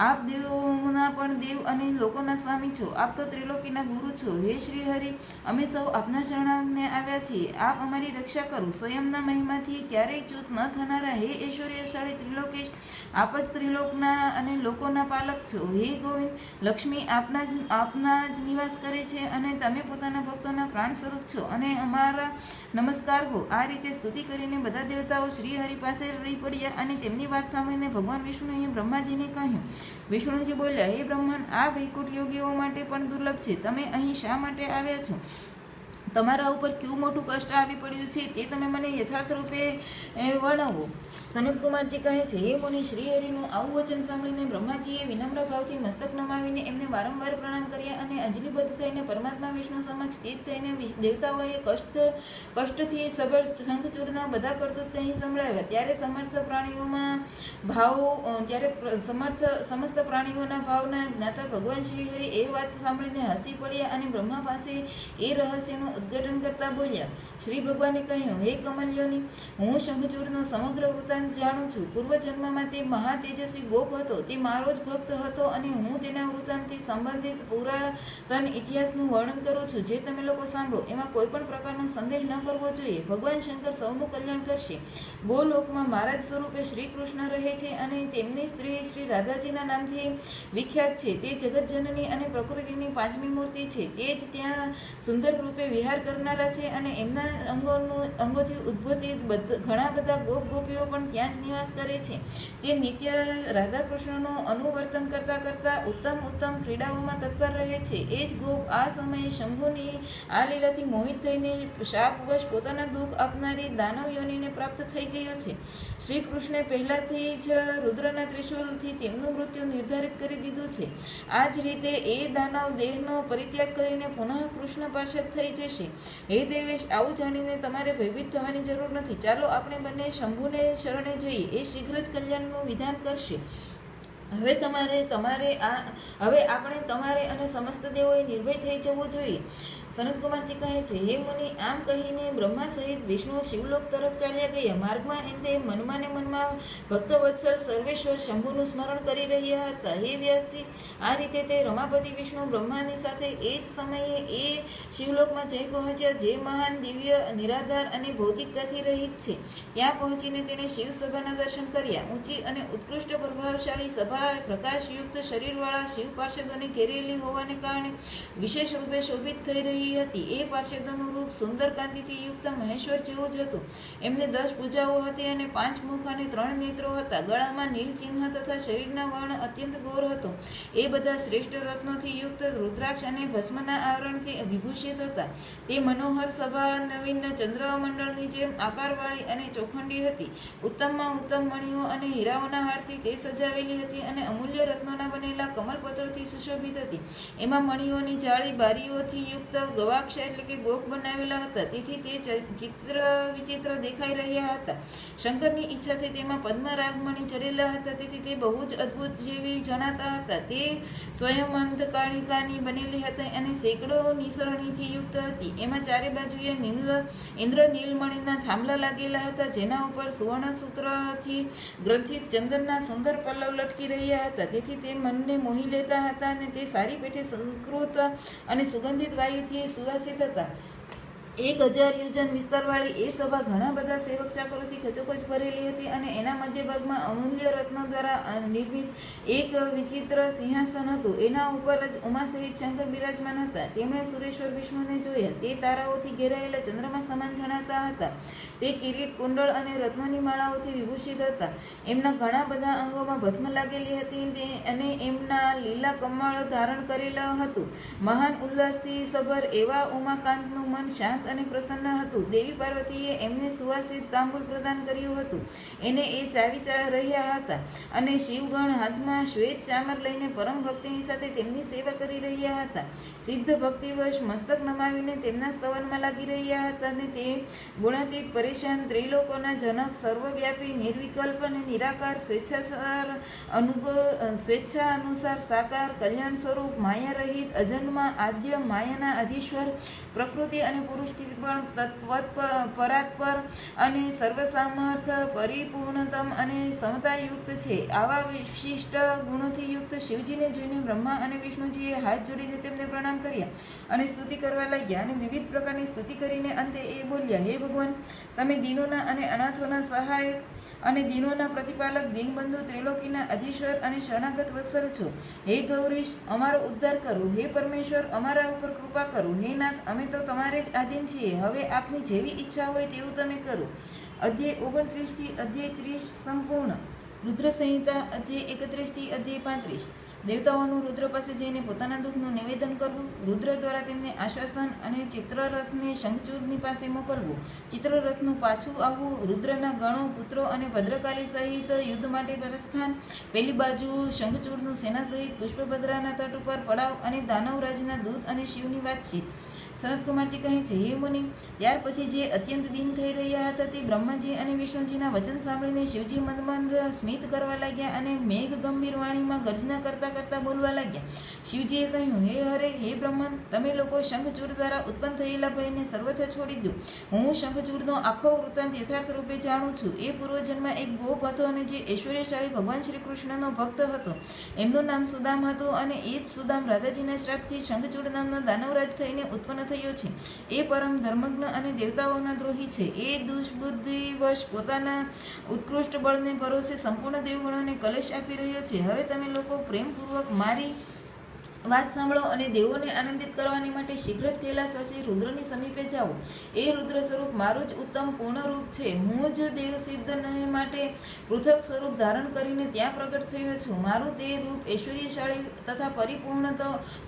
આપ દેવોના પણ દેવ અને લોકોના સ્વામી છો. આપ તો ત્રિલોકીના ગુરુ છો. હે શ્રી હરિ, અમે સૌ આપના શરણાને આવ્યા છીએ. આપ અમારી રક્ષા કરો. સ્વયંના મહિમાથી ક્યારેય ચ્યુત ન થનારા હે ઐશ્વર્યશાળી ત્રિલોકેશ, આપ જ ત્રિલોકના અને લોકોના પાલક છો. હે ગોવિંદ, લક્ષ્મી આપના જ નિવાસ કરે છે અને તમે પોતાના ભક્તોના પ્રાણ સ્વરૂપ છો અને અમારા નમસ્કાર હો. આ રીતે સ્તુતિ કરીને બધા દેવતાઓ શ્રી હરિ પાસે રહી પડ્યા અને તેમની વાત સાંભળીને ભગવાન વિષ્ણુએ બ્રહ્માજીને કહ્યું. વિષ્ણુજી બોલ્યા, હે બ્રહ્મન, આ વૈકુંઠ યોગીઓ માટે પણ દુર્લભ છે. તમે અહીં શા માટે આવ્યા છો? તમારા ઉપર કેવું મોટું કષ્ટ આવી પડ્યું છે તે તમે મને યથાર્થ રૂપે વર્ણવો. સનતકુમારજી કહે છે, હે મુનિ, શ્રી હરિનું આવું વચન સાંભળીને બ્રહ્માજીએ વિનમ્ર ભાવથી મસ્તક નમાવીને એમને વારંવાર પ્રણામ કર્યા અને અંજલિબદ્ધ થઈને પરમાત્મા વિષ્ણુ સમક્ષ સ્થિત થઈને દેવતાઓએ કષ્ટથી સબર શંખચૂડના બધા કરતૂત કહી સંભળાવ્યા. ત્યારે સમસ્ત પ્રાણીઓના ભાવના જ્ઞાતા ભગવાન શ્રી હરિ એ વાત સાંભળીને હસી પડ્યા અને બ્રહ્મા પાસે એ રહસ્યનું ઉદ્ઘાટન કરતા બોલ્યા. શ્રી ભગવાને કહ્યું, હે કમલ્યોની, હું શંખચૂડનો સમગ્ર વૃત્તાંત જાણું છું. પૂર્વજન્મમાં તે મહા તેજસ્વી ગોપ હતો. તે મારો જ ભક્ત હતો અને હું તેના વૃત્તાંતથી સંબંધિત પુરાતન ઇતિહાસનું વર્ણન કરું છું, જે તમે લોકો સાંભળો. એમાં કોઈ પણ પ્રકારનો સંદેહ ન કરવો જોઈએ. ભગવાન શંકર સૌનું કલ્યાણ કરશે. ગોલોકમાં મહારાજ સ્વરૂપે શ્રી કૃષ્ણ રહે છે અને તેમની સ્ત્રી શ્રી રાધાજીના નામથી વિખ્યાત છે. તે જગતજનની અને પ્રકૃતિની પાંચમી મૂર્તિ છે. તે જ ત્યાં સુંદર રૂપે વિહાર કરનારા છે અને એમના અંગોથી ઉદ્ભૂત ઘણા બધા ગોપીઓ પણ ત્યાં જ નિવાસ કરે છે. તે નિત્ય રાધા કૃષ્ણનું અનુવર્તન કરતા ઉત્તમ ક્રીડાઓમાં તત્પર રહે છે. એ જ ગોપ આ સમયે શંભુની આ લીલાથી મોહિત થઈને શાપવશ પોતાના દુઃખ આપનારી દાનવ યોનિને પ્રાપ્ત થઈ ગયો છે. શ્રી કૃષ્ણે પહેલાથી જ રુદ્રના ત્રિશૂલથી તેમનું મૃત્યુ નિર્ધારિત કરી દીધું છે. આ જ રીતે એ દાનવ દેહનો પરિત્યાગ કરીને પુનઃ કૃષ્ણ પાર્ષદ થઈ જશે. હે દેવેશ, આવું જાણીને તમારે ભયભીત થવાની જરૂર નથી. ચાલો આપણે બંને શંભુને શરણે જઈએ. એ શીઘ્ર જ કલ્યાણનું વિધાન કરશે. હવે આપણે તમારે અને સમસ્ત દેવોએ નિર્ભય થઈ જવું જોઈએ. સનતકુમારજી કહે છે, હે મુનિ, આમ કહીને બ્રહ્મા સહિત વિષ્ણુ શિવલોક તરફ ચાલ્યા ગયા. માર્ગમાં તે મનમાં ભક્તવત્સલ સર્વેશ્વર શંભુનું સ્મરણ કરી રહ્યા હતા. હે વ્યાસજી, આ રીતે તે રમાપતિ વિષ્ણુ બ્રહ્માની સાથે એ જ સમયે એ શિવલોકમાં જઈ પહોંચ્યા, જે મહાન, દિવ્ય, નિરાધાર અને ભૌતિકતાથી રહિત છે. ત્યાં પહોંચીને તેણે શિવ સભાના દર્શન કર્યા. ઊંચી અને ઉત્કૃષ્ટ પ્રભાવશાળી સભા પ્રકાશયુક્ત શરીરવાળા શિવ પાર્ષદોને ઘેરેલી હોવાને કારણે વિશેષ રૂપે શોભિત થઈ રહી રહી હતી. એ પાર્ષદોનું રૂપ સુંદર કાંતિથી યુક્ત મહેશ્વર જેવું જ હતું. એમને 10 ભુજાઓ હતી અને 5 મુખ અને 3 નેત્રો હતા. ગળામાં નીલ ચિહ્ન તથા શરીરના વર્ણ અત્યંત ગૌર હતો. એ બધા શ્રેષ્ઠ રત્નોથી યુક્ત રુદ્રાક્ષ અને ભસ્મના આવરણથી વિભૂષિત હતા. તે મનોહર સભા નવીન ચંદ્રમંડળની જેમ આકારવાળી અને ચોખંડી હતી. ઉત્તમમાં ઉત્તમ મણિઓ અને હીરાઓના હારથી તે સજાવેલી હતી અને અમૂલ્ય રત્નોના બનેલા કમલપત્રોથી સુશોભિત હતી. એમાં મણિઓની જાળી બારીઓથી યુક્ત ગવાક્ષ એટલે કે ગોખ બનાવેલા હતા. તેથી તે વિચિત્ર દેખાઈ રહ્યા હતા. શંકરની ઈચ્છાથી તેમાં પદ્મરાગમણિ ચડેલા હતા. તેથી તે બહુ જ અદ્ભુત જેવી જણાતા હતા. તે સ્વયં અંધકારિકાની બનેલી હતી અને સેંકડો નિસરણીથી યુક્ત હતી. એમાં ચારે બાજુએ ઇન્દ્ર નીલમણિના થાંભલા લાગેલા હતા, જેના ઉપર સુવર્ણ સૂત્રથી ગ્રંથિત ચંદનના સુંદર પલ્લવ લટકી રહ્યા હતા. તેથી તે મનને મોહી લેતા હતા અને તે સારી પેઠે સંસ્કૃત અને સુગંધિત વાયુથી સુવાસિત હતા. 1000 યોજન વિસ્તારવાળી એ સભા ઘણા બધા સેવક ચાકરોથી ખચોખચ ભરેલી હતી અને એના મધ્યભાગમાં અમૂલ્ય રત્નો દ્વારા નિર્મિત એક વિચિત્ર સિંહાસન હતું. એના ઉપર જ ઉમા સહિત શંકર બિરાજમાન હતા. તેમણે સુરેશ્વર વિષ્ણુને જોયા. તે તારાઓથી ઘેરાયેલા ચંદ્રમા સમાન જણાતા હતા. તે કિરીટ, કુંડળ અને રત્નોની માળાઓથી વિભૂષિત હતા. એમના ઘણા બધા અંગોમાં ભસ્મ લાગેલી હતી અને એમના લીલા કમળ ધારણ કરેલા હતું. મહાન ઉલ્લાસથી સભર એવા ઉમાકાંતનું મન શાંત અને પ્રસન્ન હતું. દેવી પાર્વતીએ એમને સુવાસિત તાંબુલ પ્રદાન કર્યું હતું. એને એ ચાવી રહ્યા હતા અને શિવગણ હાથમાં શ્વેત ચામર લઈને પરમ ભક્તિની સાથે તેમની સેવા કરી રહ્યા હતા. સિદ્ધ ભક્તિવશ મસ્તક નમાવીને તેમના સ્તવનમાં લાગી રહ્યા હતા અને તે ગુણાતીત પરેશાન ત્રિલોકોના જનક, સર્વવ્યાપી, નિર્વિકલ્પ અને નિરાકાર, સ્વેચ્છા અનુસાર સાકાર, કલ્યાણ સ્વરૂપ, માયા રહિત, અજન્મા, આદ્ય, માયાના અધીશ્વર, પ્રકૃતિ અને પુરુષથી પણ પરાત્પર અને સર્વસામર્થ, પરિપૂર્ણતમ અને સમતાયુક્ત છે. આવા વિશિષ્ટ ગુણોથી યુક્ત શિવજીને જોઈને બ્રહ્મા અને વિષ્ણુજીએ હાથ જોડીને તેમને પ્રણામ કર્યા અને સ્તુતિ કરવા લાગ્યા અને વિવિધ પ્રકારની સ્તુતિ કરીને અંતે એ બોલ્યા: હે ભગવાન, તમે દીનોના અને અનાથોના સહાયક અને દીનોના પ્રતિપાલક, દીનબંધુ, ત્રિલોકીના અધીશ્વર અને શરણાગત વત્સલ છો. હે ગૌરીશ, અમારો ઉદ્ધાર કરો. હે પરમેશ્વર, અમારા ઉપર કૃપા કરો. હે નાથ, અમે તો તમારે જ આધીન છીએ. હવે આપની જેવી ઈચ્છા હોય તેવું તમે કરો. અધ્યાય 29 થી અધ્યાય 30 સંપૂર્ણ. રુદ્ર સંહિતા અધ્યાય 31 થી અધ્યાય 35. દેવતાઓનું રુદ્ર પાસે જઈને પોતાના દુઃખનું નિવેદન કરવું. રુદ્ર દ્વારા તેમને આશ્વાસન અને ચિત્રરથને શંખચૂડની પાસે મોકલવું. ચિત્રરથનું પાછું આવવું. રુદ્રના ગણો, પુત્રો અને ભદ્રકાલી સહિત યુદ્ધ માટે પ્રસ્થાન. પેલી બાજુ શંખચૂડનું સેના સહિત પુષ્પભદ્રાના તટ ઉપર પડાવ અને દાનવરાજના દૂત અને શિવની વાતચીત. સનતકુમારજી કહે છે: હે મુનિ, ત્યાર પછી જે અત્યંત દીન થઈ રહ્યા હતા તે બ્રહ્માજી અને વિષ્ણુજીના વચન સાંભળીને શિવજી મંદ સ્મિત કરવા લાગ્યા અને મેઘ ગંભીર વાણીમાં ગર્જના કરતા કરતા બોલવા લાગ્યા. શિવજીએ કહ્યું: હે હરે, હે બ્રહ્મન, તમે લોકો શંખચૂડ દ્વારા ઉત્પન્ન થયેલા ભયને સર્વથા છોડી દો. હું શંખચૂડનો આખો વૃત્તાંત યથાર્થ રૂપે જાણું છું. એ પૂર્વજન્મમાં એક ગોપ હતો અને જે ઐશ્વર્યશાળી ભગવાન શ્રી કૃષ્ણનો ભક્ત હતો. એમનું નામ સુદામ હતું અને એ જ સુદામ રાધાજીના શ્રાપથી શંખચૂડ નામનો દાનવરાજ થઈને ઉત્પન્ન થયો છે. એ પરમ ધર્મજ્ઞ અને દેવતાઓના દ્રોહી છે. એ દુષ્બુદ્ધિવશ પોતાના ઉત્કૃષ્ટ બળને ભરોસે સંપૂર્ણ દેવગણોને કલેશ આપી રહ્યો છે. હવે તમે લોકો પ્રેમપૂર્વક મારી વાત સાંભળો અને દેવોને આનંદિત કરવાની માટે શીઘ્ર જ કૈલાસવાસી રુદ્રની સમીપે જાઓ. એ રુદ્ર સ્વરૂપ મારું જ ઉત્તમ પૂર્ણ રૂપ છે. હું જ દેવસિદ્ધને માટે પૃથક સ્વરૂપ ધારણ કરીને ત્યાં પ્રગટ થયો છું. મારું તે રૂપ ઐશ્વર્યશાળી તથા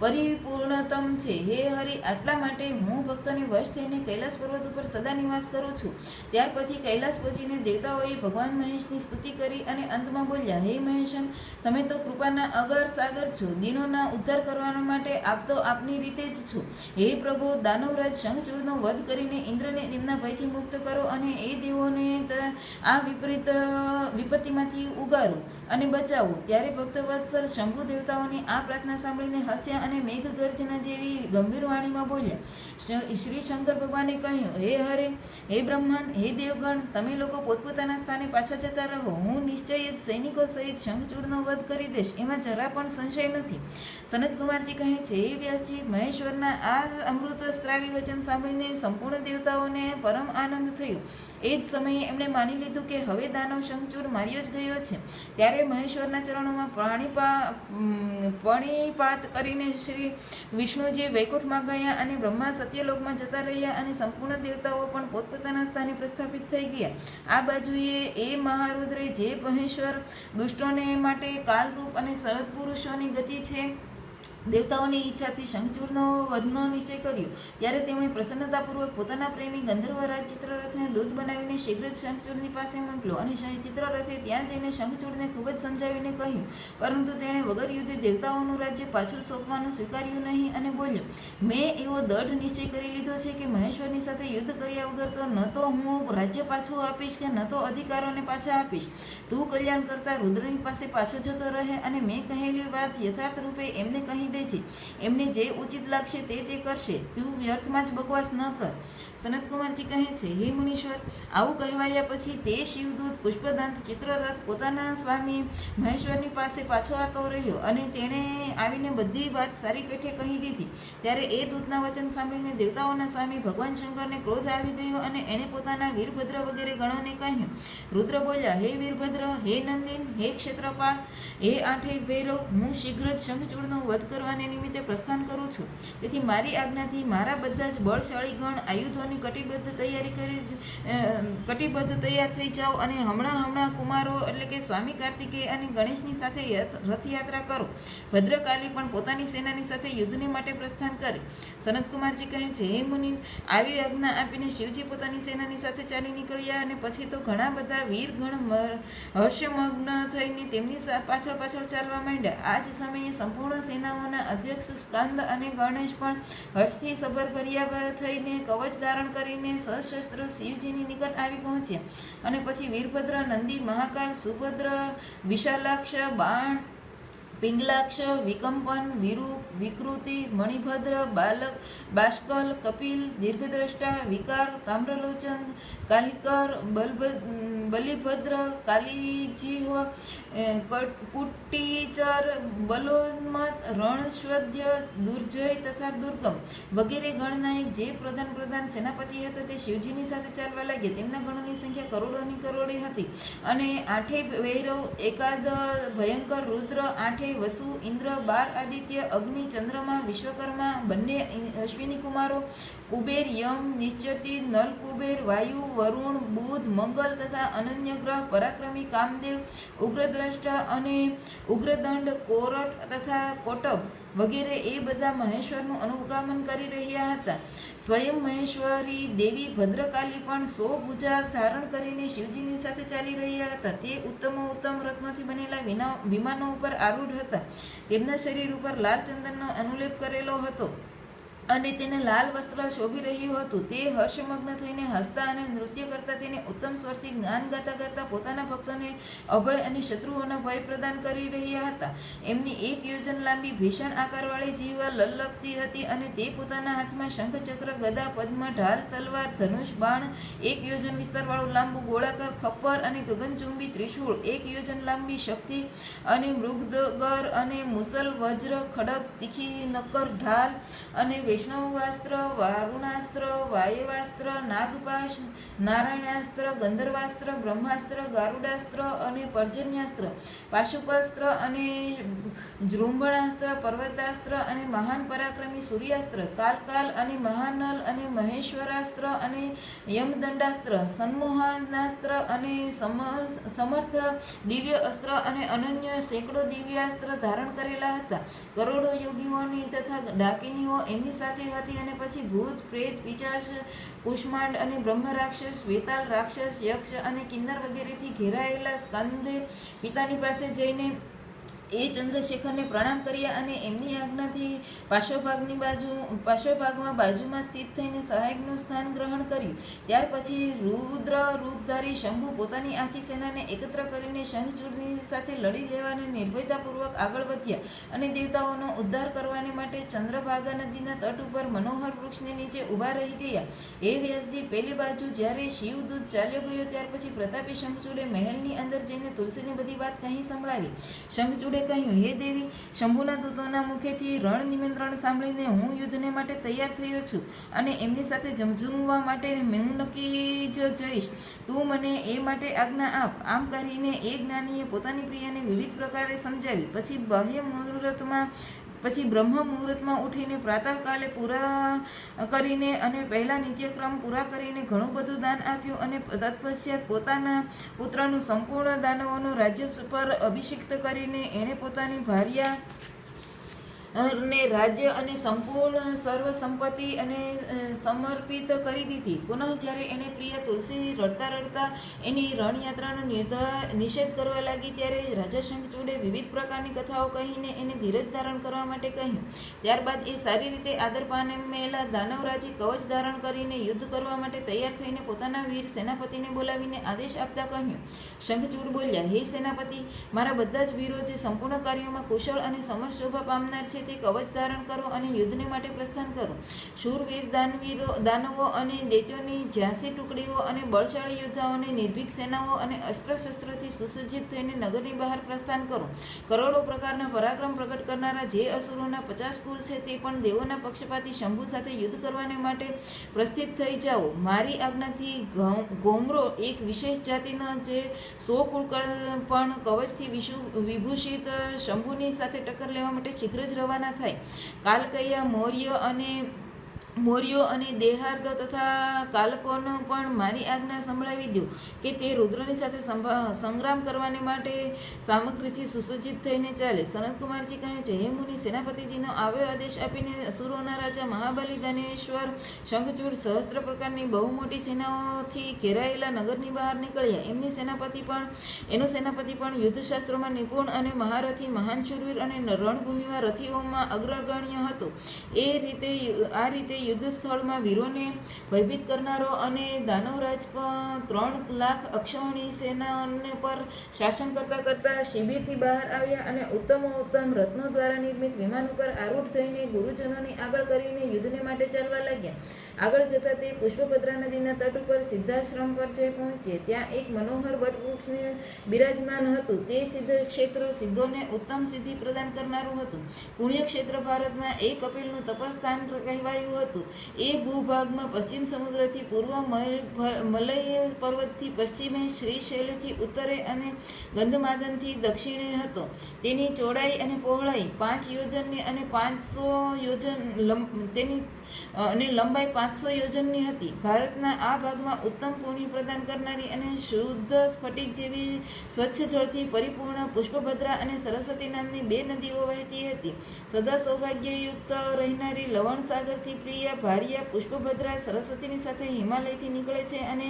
પરિપૂર્ણતમ છે. હે હરિ, આટલા માટે હું ભક્તોને વશ થઈને કૈલાસ પર્વત ઉપર સદા નિવાસ કરું છું. ત્યાર પછી કૈલાસ પહોંચીને દેવતાઓએ ભગવાન મહેશની સ્તુતિ કરી અને અંતમાં બોલ્યા: હે મહેશન, તમે તો કૃપાના અગર સાગર છો. દીનોના ઉદ્ધાર કરવા માટે આપ તો આપની રીતે જ છો. હે પ્રભુ, દાનવરાજ શંખચૂડનો વધ કરીને ઇન્દ્રને તેમના ભયથી મુક્ત કરો અને એ દેવોને આ વિપત્તિમાંથી ઉગારો અને બચાવો. ત્યારે ભક્તવત્સલ શંભુ દેવતાઓની આ પ્રાર્થના સાંભળીને હસ્યા અને મેઘગર્જના જેવી ગંભીર વાણીમાં બોલ્યા. શ્રી શંકર ભગવાને કહ્યું: હે હરે, હે બ્રહ્મન, હે દેવગણ, તમે લોકો પોતપોતાના સ્થાને પાછા જતા રહો. હું નિશ્ચય જ સૈનિકો સહિત શંખચૂડનો વધ કરી દઈશ. એમાં જરા પણ સંશય નથી. સનત સનત કુમારજી કહે છે, હે વ્યાસજી, મહેશ્વરના આ અમૃત સ્ત્રાવી વચન સાંભળીને સંપૂર્ણ દેવતાઓને પરમ આનંદ થયો. એ જ સમયે એમણે માની લીધું કે હવે દાનવ શંખચૂડ માર્યો જ ગયો છે. ત્યારે મહેશ્વરના ચરણોમાં પ્રણિપાત કરીને શ્રી વિષ્ણુજી વૈકુંઠમાં ગયા અને બ્રહ્મા સત્યલોકમાં જતા રહ્યા અને સંપૂર્ણ દેવતાઓ પણ પોતપોતાના સ્થાને પ્રસ્થાપિત થઈ ગયા. આ બાજુએ એ મહારુદ્રે જે મહેશ્વર દુષ્ટોને માટે કાલરૂપ અને શરદ પુરુષોની ગતિ છે, દેવતાઓની ઈચ્છાથી શંખચૂડનો વધનો નિશ્ચય કર્યો. ત્યારે તેમણે પ્રસન્નતાપૂર્વક પોતાના પ્રેમી ગંધર્વરાજ ચિત્રરથને દૂત બનાવીને શીઘ્ર જ શંખચૂડની પાસે મોકલ્યો અને ચિત્રરથે ત્યાં જઈને શંખચૂડને ખૂબ જ સમજાવીને કહ્યું, પરંતુ તેણે વગર યુદ્ધે દેવતાઓનું રાજ્ય પાછું સોંપવાનું સ્વીકાર્યું નહીં અને બોલ્યો, મેં એવો દૃઢ નિશ્ચય કરી લીધો છે કે મહેશ્વરની સાથે યુદ્ધ કર્યા વગર તો ન તો હું રાજ્ય પાછું આપીશ કે ન તો અધિકારોને પાછા આપીશ. તું કલ્યાણ કરતા રુદ્રની પાસે પાછો જતો રહે અને મેં કહેલી વાત યથાર્થ રૂપે એમને કહી દે છે. એમને જે ઉચિત લાગશે તે કરશે. તું વ્યર્થમાં જ બકવાસ ન કર. સનત કુમારજી કહે છે, હે મુનીશ્વર, આવું કહેવાયા પછી તે શિવદૂત પુષ્પદંત ચિત્રરથ પોતાના સ્વામી મહેશ્વરની પાસે પાછો આવતો રહ્યો અને તેણે આવીને બધી વાત સારી પેઠે કહી દીધી. ત્યારે એ દૂતના વચન સાંભળીને દેવતાઓના સ્વામી ભગવાન શંકરને ક્રોધ આવી ગયો અને એણે પોતાના વીરભદ્ર વગેરે ગણોને કહ્યું. રુદ્ર બોલ્યા, હે વીરભદ્ર, હે નંદિન, હે ક્ષેત્રપાળ, હે આઠે ભૈરવ, હું શીઘ્ર જ શંખચૂડનો વધ કરવાને નિમિત્તે પ્રસ્થાન કરું છું. તેથી મારી આજ્ઞાથી મારા બધા જ બળશાળી ગણ આયુધોની કટિબદ્ધ તૈયાર થઈ જાઓ અને હમણાં કુમારો એટલે કે સ્વામી કાર્તિકેય અને ગણેશની સાથે રથયાત્રા કરો. ભદ્રકાલી પણ પોતાની સેનાની સાથે યુદ્ધને માટે પ્રસ્થાન કરે. સનત કુમારજી કહે છે, હે મુનિ, આવી આજ્ઞા આપીને શિવજી પોતાની સેનાની સાથે ચાલી નીકળ્યા અને પછી તો ઘણા બધા વીરગણ હર્ષમગ્ન થઈને તેમની પાછળ ચાલવા માંડ્યા. આ જ સમયે સંપૂર્ણ સેનાઓના અધ્યક્ષ સ્કંદ અને ગણેશ પણ હર્ષથી સભરભર્યા થઈને કવચ ધારણ કરીને સશસ્ત્ર શિવજીની નિકટ આવી પહોંચ્યા. અને પછી વીરભદ્ર, નંદી, મહાકાલ, સુભદ્ર, વિશાલાક્ષ, બાણ, પિંગલાક્ષ, વિકંપન, વિરૂપ, વિકૃતિ, મણિભદ્ર, બાષ્કલ, કપિલ, દીર્ઘદ્રષ્ટા, વિકાર, તામ્રલોચન, કાલિકર, બલિભદ્ર, કાલીજીહ, કુટીચર, બલોન્મત, રણશ્વદ્ય, દુર્જય તથા દુર્ગમ વગેરે ગણનાયક જે પ્રધાન સેનાપતિ હતા તે શિવજીની સાથે ચાલવા લાગ્યા. તેમના ગણોની સંખ્યા કરોડોની કરોડે હતી. અને આઠે ભૈરવ, એકાદ ભયંકર રુદ્ર, આઠે વસુ, ઇન્દ્ર, 12 આદિત્ય, અગ્નિ, ચંદ્રમા, વિશ્વકર્મા, બંને અશ્વિની કુમારો, કુબેર, યમ, નિશ્ચિતિ, નલ કુબેર, વાયુ, વરુણ, બુધ, મંગલ તથા અનન્ય ગ્રહ, પરાક્રમી, કામદેવ, ઉગ્રદ્રષ્ટા અને ઉગ્રદંડ, કોરટ તથા કોટબ વગેરે એ બધા મહેશ્વરનું અનુગામન કરી રહ્યા હતા. સ્વયં મહેશ્વરી દેવી ભદ્રકાલી પણ 100 ભુજા ધારણ કરીને શિવજીની સાથે ચાલી રહ્યા હતા. તે ઉત્તમ રત્નોથી બનેલા વિમાનો ઉપર આરૂઢ હતા. તેમના શરીર ઉપર લાલ ચંદનનો અનુલેપ કરેલો હતો અને તેને લાલ વસ્ત્ર શોભી રહ્યું હતું. તે હર્ષમગ્ન થઈને હસતા અને નૃત્ય કરતા તેને ઉત્તમ સ્વરથી જ્ઞાન ગાતા પોતાના ભક્તોને અભય અને શત્રુઓના ભય પ્રદાન કરી રહ્યા હતા. એમની 1 યોજન લાંબી ભીષણ આકારવાળી જીવા લલપતી હતી અને તે પોતાના હાથમાં શંખ, ચક્ર, ગદા, પદ્મ, ઢાલ, તલવાર, ધનુષ, બાણ, 1 યોજન વિસ્તારવાળું લાંબુ ગોળાકાર ખપ્પર અને ગગનચુંબી ત્રિશૂળ, 1 યોજન લાંબી શક્તિ અને મૃગદગર અને મુસલ, વજ્ર, ખડગ, તીખી નક્કર ઢાલ અને વૈષ્ણવાસ્ત્ર, વારુણાસ્ત્ર, વાયવાસ્ત્ર, નાગપાશ, નારાયણાસ્ત્ર, ગંધર્વાસ્ત્ર, બ્રહ્માસ્ત્ર, ગારુડાસ્ત્ર અને પર્જન્યાસ્ત્ર, પાશુપાસ્ત્ર અને જૃંભણાસ્ત્ર, પર્વતાસ્ત્ર અને મહાન પરાક્રમી સૂર્યાસ્ત્ર, કાલ અને મહાનલ અને મહેશ્વરાસ્ત્ર અને યમદંડાસ્ત્ર, સન્મોહનાસ્ત્ર અને સમર્થ દિવ્ય અસ્ત્ર અને અનન્ય સેંકડો દિવ્યાસ્ત્ર ધારણ કરેલા હતા. કરોડો યોગીઓની તથા ડાકિનીઓ એમની સાથે હતી. અને પછી ભૂત, પ્રેત, પિશાચ, કુષ્માંડ અને બ્રહ્મ રાક્ષસ, વેતાલ રાક્ષસ, યક્ષ અને કિન્નર વગેરેથી ઘેરાયેલા સ્કંદે પિતાની પાસે જઈને એ ચંદ્રશેખરને પ્રણામ કર્યા અને એમની આજ્ઞાથી પાર્શ્વભાગમાં બાજુમાં સ્થિત થઈને સહાયકનું સ્થાન ગ્રહણ કર્યું. ત્યાર પછી રુદ્ર રૂપધારી શંભુ પોતાની આખી સેનાને એકત્ર કરીને શંખચૂડની સાથે લડી લેવાને નિર્ભયતાપૂર્વક આગળ વધ્યા અને દેવતાઓનો ઉદ્ધાર કરવાને માટે ચંદ્રભાગા નદીના તટ ઉપર મનોહર વૃક્ષની નીચે ઊભા રહી ગયા. એ વ્યાસજી, પેલી બાજુ જ્યારે શિવદૂત ચાલ્યો ગયો ત્યાર પછી પ્રતાપી શંખચૂડે મહેલની અંદર જઈને તુલસીને બધી વાત કહી સંભળાવી. શંખચૂડે શંભુએ કહ્યું, હે દેવી, શંભુના દૂતોના મુખેથી રણ નિમંત્રણ સાંભળીને હું યુદ્ધને માટે તૈયાર થયો છું અને એમની સાથે ઝુંઝુમવા માટે હું નક્કી જ જઈશ. તું મને એ માટે આજ્ઞા આપ. આમ કરીને એ જ્ઞાનીએ પોતાની પ્રિયાને વિવિધ પ્રકારે સમજાવી. પછી બ્રહ્મ મુહૂર્તમાં ઉઠીને પ્રાતઃકાલે પૂરા કરીને અને પહેલા નિત્યક્રમ પૂરા કરીને ઘણું બધું દાન આપ્યું અને તત્પશ્ચાત પોતાના પુત્રનું સંપૂર્ણ દાનવોનું રાજ્ય પર અભિષિક્ત કરીને એણે પોતાની ભાર્યા ને રાજ્ય અને સંપૂર્ણ સર્વ સંપત્તિ અને સમર્પિત કરી દીધી. પુનઃ જ્યારે એણે પ્રિય તુલસી રડતા રડતા એની રણયાત્રાનો નિષેધ કરવા લાગી ત્યારે રાજા શંખચૂડે વિવિધ પ્રકારની કથાઓ કહીને એને ધીરજ ધારણ કરવા માટે કહ્યું. ત્યારબાદ એ સારી રીતે આદર પામેલા દાનવરાજે કવચ ધારણ કરીને યુદ્ધ કરવા માટે તૈયાર થઈને પોતાના વીર સેનાપતિને બોલાવીને આદેશ આપતા કહ્યું. શંખચૂડ બોલ્યા, હે સેનાપતિ, મારા બધા જ વીરો જે સંપૂર્ણ કાર્યોમાં કુશળ અને સમર શોભા પામનાર છે તે કવચ ધારણ કરો અને યુદ્ધને માટે પ્રસ્થાન કરો. શૂરવીર દાનવો અને દૈત્યોની 80 ટુકડીઓ અને બળશાળી યોદ્ધાઓને નિર્ભીક સેનાઓ અને અસ્ત્ર-શસ્ત્રથી સુસજ્જિત થઈને નગરની બહાર પ્રસ્થાન કરો. કરોડો પ્રકારના પરાક્રમ પ્રગટ કરનારા જે અસુરોના 50 કુલ છે તે પણ દેવોના પક્ષપાતી શંભુ સાથે યુદ્ધ કરવાને માટે પ્રસ્થિત થઈ જાઓ. મારી આજ્ઞાથી ગોમરો એક વિશેષ જાતિનો જે 100 કુલ પણ કવચથી વિભૂષિત શંભુની સાથે ટક્કર લેવા માટે શીઘ્ર જ રવાના થાય. કાલકૈયા મૌર્યો અને દેહાર્દ તથા કાલકોનો પણ મારી આજ્ઞા સંભળાવી દો કે તે રુદ્રની સાથે સંગ્રામ કરવાને માટે સામગ્રીથી સુસજ્જિત થઈને ચાલે. સનતકુમારજી કહે છે, હે મુનિ, સેનાપતિજીનો આવ્યો આદેશ આપીને અસુરોના રાજા મહાબલી દાનેશ્વર શંખચૂડ સહસ્ત્ર પ્રકારની બહુ મોટી સેનાઓથી ઘેરાયેલા નગરની બહાર નીકળ્યા. એનો સેનાપતિ પણ યુદ્ધશાસ્ત્રોમાં નિપુણ અને મહારથી, મહાન શૂરવીર અને રણભૂમિમાં રથીઓમાં અગ્રગણ્ય હતો. આ રીતે યુદ્ધ સ્થળમાં વીરોને ભયભીત કરનારો અને દાનવરાજ 3 લાખ અક્ષૌહિણી સેનાઓને પર શાસન કરતા શિબિરથી બહાર આવ્યા અને ઉત્તમ રત્નો દ્વારા નિર્મિત વિમાન ઉપર આરૂઢ થઈને ગુરુજનોની આગળ કરીને યુદ્ધને માટે ચાલવા લાગ્યા. આગળ જતા તે પુષ્પભદ્રા નદીના તટ ઉપર સિદ્ધાશ્રમ પર જઈ પહોંચ્યા. ત્યાં એક મનોહર વટવૃક્ષને બિરાજમાન હતું. તે સિદ્ધ ક્ષેત્ર સિદ્ધોને ઉત્તમ સિદ્ધિ પ્રદાન કરનારું હતું. પુણ્યક્ષેત્ર ભારતમાં એ કપિલનું તપસ્થાન કહેવાયું હતું. એ ભૂભાગમાં પશ્ચિમ સમુદ્રથી પૂર્વ, મલય પર્વતથી પશ્ચિમે, શ્રીશૈલથી ઉત્તરે અને ગંધમાદનથી દક્ષિણે હતો. તેની ચોડાઈ અને પહોળાઈ 5 યોજનની અને 500 યોજન અને લંબાઈ 500 યોજનની હતી. ભારતના આ ભાગમાં ઉત્તમ પુણ્ય પ્રદાન કરનારી અને શુદ્ધ સ્ફટિક જેવી સ્વચ્છ જળથી પરિપૂર્ણ પુષ્પભદ્રા અને સરસ્વતી નામની 2 નદીઓ વહેતી હતી. સદા સૌભાગ્યયુક્ત રહેનારી લવણ સાગરથી પ્રિય ભાર્યા પુષ્પભદ્રા સરસ્વતીની સાથે હિમાલયથી નીકળે છે અને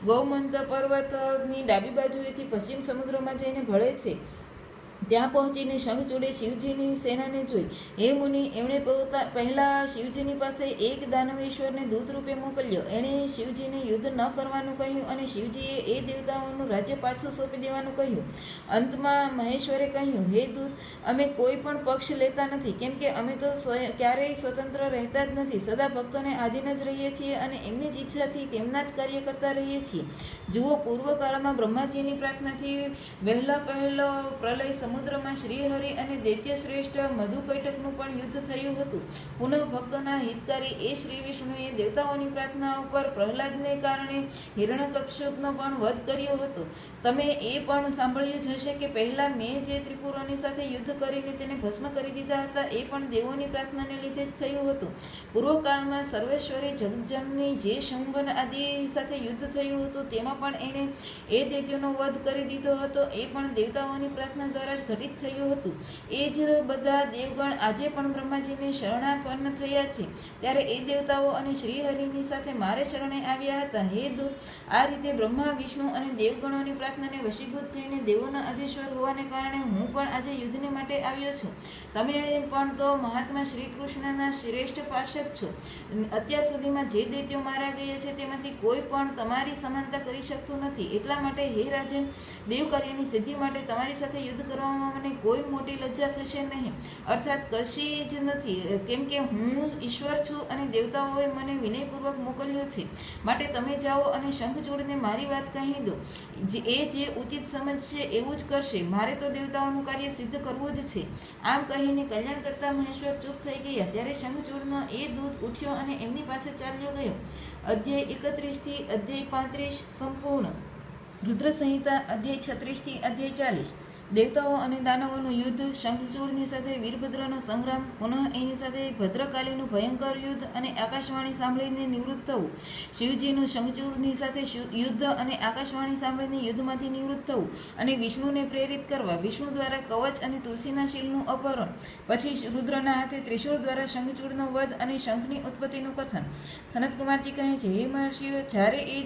ગૌમંત પર્વતની ડાબી બાજુએથી પશ્ચિમ સમુદ્રમાં જઈને ભળે છે. ત્યાં પહોંચીને શંખચૂડે શિવજીની સેનાને જોઈ. હે મુનિ, એમણે પહેલા શિવજીની પાસે એક દાનવેશ્વરને દૂત રૂપે મોકલ્યો. એણે શિવજીને યુદ્ધ ન કરવાનું કહ્યું અને શિવજીએ એ દેવતાઓનું રાજ્ય પાછું સોંપી દેવાનું કહ્યું. અંતમાં મહેશ્વરે કહ્યું, હે દૂત, અમે કોઈ પણ પક્ષ લેતા નથી, કેમ કે અમે તો ક્યારેય સ્વતંત્ર રહેતા જ નથી. સદા ભક્તોને આધીન જ રહીએ છીએ અને એમની જ ઈચ્છાથી તેમના જ કાર્ય કરતા રહીએ છીએ. જુઓ, પૂર્વકાળમાં બ્રહ્માજીની પ્રાર્થનાથી પહેલો પ્રલય સમુદ્રમાં શ્રીહરિ અને દૈત્ય શ્રેષ્ઠ મધુકૈટકનું પણ યુદ્ધ થયું હતું. પુનઃ ભક્તોના હિતકારી એ શ્રી વિષ્ણુએ દેવતાઓની પ્રાર્થના ઉપર પ્રહલાદને કારણે હિરણ્યકશ્યપનો પણ વધ કર્યો હતો. તમે એ પણ સાંભળ્યું જ હશે કે પહેલા મેં જે ત્રિપુરોની સાથે યુદ્ધ કરીને તેને ભસ્મ કરી દીધા હતા એ પણ દેવોની પ્રાર્થનાને લીધે જ થયું હતું. પૂર્વકાળમાં સર્વેશ્વરી જગજનની જે શંભન આદિ સાથે યુદ્ધ થયું હતું તેમાં પણ એણે એ દૈત્યોનો વધ કરી દીધો હતો. એ પણ દેવતાઓની પ્રાર્થના દ્વારા ઘટિત થયું હતું. એ જ બધા દેવગણ આજે પણ બ્રહ્માજીને શરણાપન્ન થયા છે. ત્યારે એ દેવતાઓ અને શ્રીહરિની સાથે મારે શરણે આવ્યા હતા. હે દૂત, આ રીતે બ્રહ્મા, વિષ્ણુ અને દેવગણોની પ્રાર્થનાને વશીભૂત થઈને દેવોના આદેશ્વર હોવાને કારણે હું પણ આજે યુદ્ધને માટે આવ્યો છું. તમે પણ તો મહાત્મા શ્રી કૃષ્ણના શ્રેષ્ઠ પાર્ષદ છો. અત્યાર સુધીમાં જે દૈત્યો મારા ગયા છે તેમાંથી કોઈ પણ તમારી સમાનતા કરી શકતું નથી. એટલા માટે હે રાજન, દેવ કાર્યની સિદ્ધિ માટે તમારી સાથે યુદ્ધ કરવા કરવામાં મને કોઈ મોટી લજ્જા થશે નહીં, અર્થાત કશી જ નથી, કેમ કે હું ઈશ્વર છું અને દેવતાઓએ મને વિનયપૂર્વક મોકલ્યો છે. માટે તમે જાઓ અને શંખચૂડને મારી વાત કહી દો. એ જે ઉચિત સમજશે એવું જ કરશે. મારે તો દેવતાઓનું કાર્ય સિદ્ધ કરવું જ છે. આમ કહીને કલ્યાણ કરતા મહેશ્વર ચૂપ થઈ ગયા. ત્યારે શંખચૂડનો એ દૂત ઉઠ્યો અને એમની પાસે ચાલ્યો ગયો. અધ્યાય 31 થી અધ્યાય 35 સંપૂર્ણ. રુદ્ર સંહિતા અધ્યાય 36 થી અધ્યાય 40. દેવતાઓ અને દાનવોનું યુદ્ધ, શંખચૂડની સાથે વીરભદ્રનો સંગ્રામ, પુનઃ એની સાથે ભદ્રકાલીનું ભયંકર યુદ્ધ અને આકાશવાણી સાંભળીને નિવૃત્ત થવું. શિવજીનું શંખચૂડની સાથે યુદ્ધ અને આકાશવાણી સાંભળીને યુદ્ધમાંથી નિવૃત્ત થવું અને વિષ્ણુને પ્રેરિત કરવા. વિષ્ણુ દ્વારા કવચ અને તુલસીના શીલનું અપહરણ. પછી રુદ્રના હાથે ત્રિશૂળ દ્વારા શંખચૂડનો વધ અને શંખની ઉત્પત્તિનું કથન. સનતકુમારજી કહે છે, હે મહર્ષિઓ, જ્યારે એ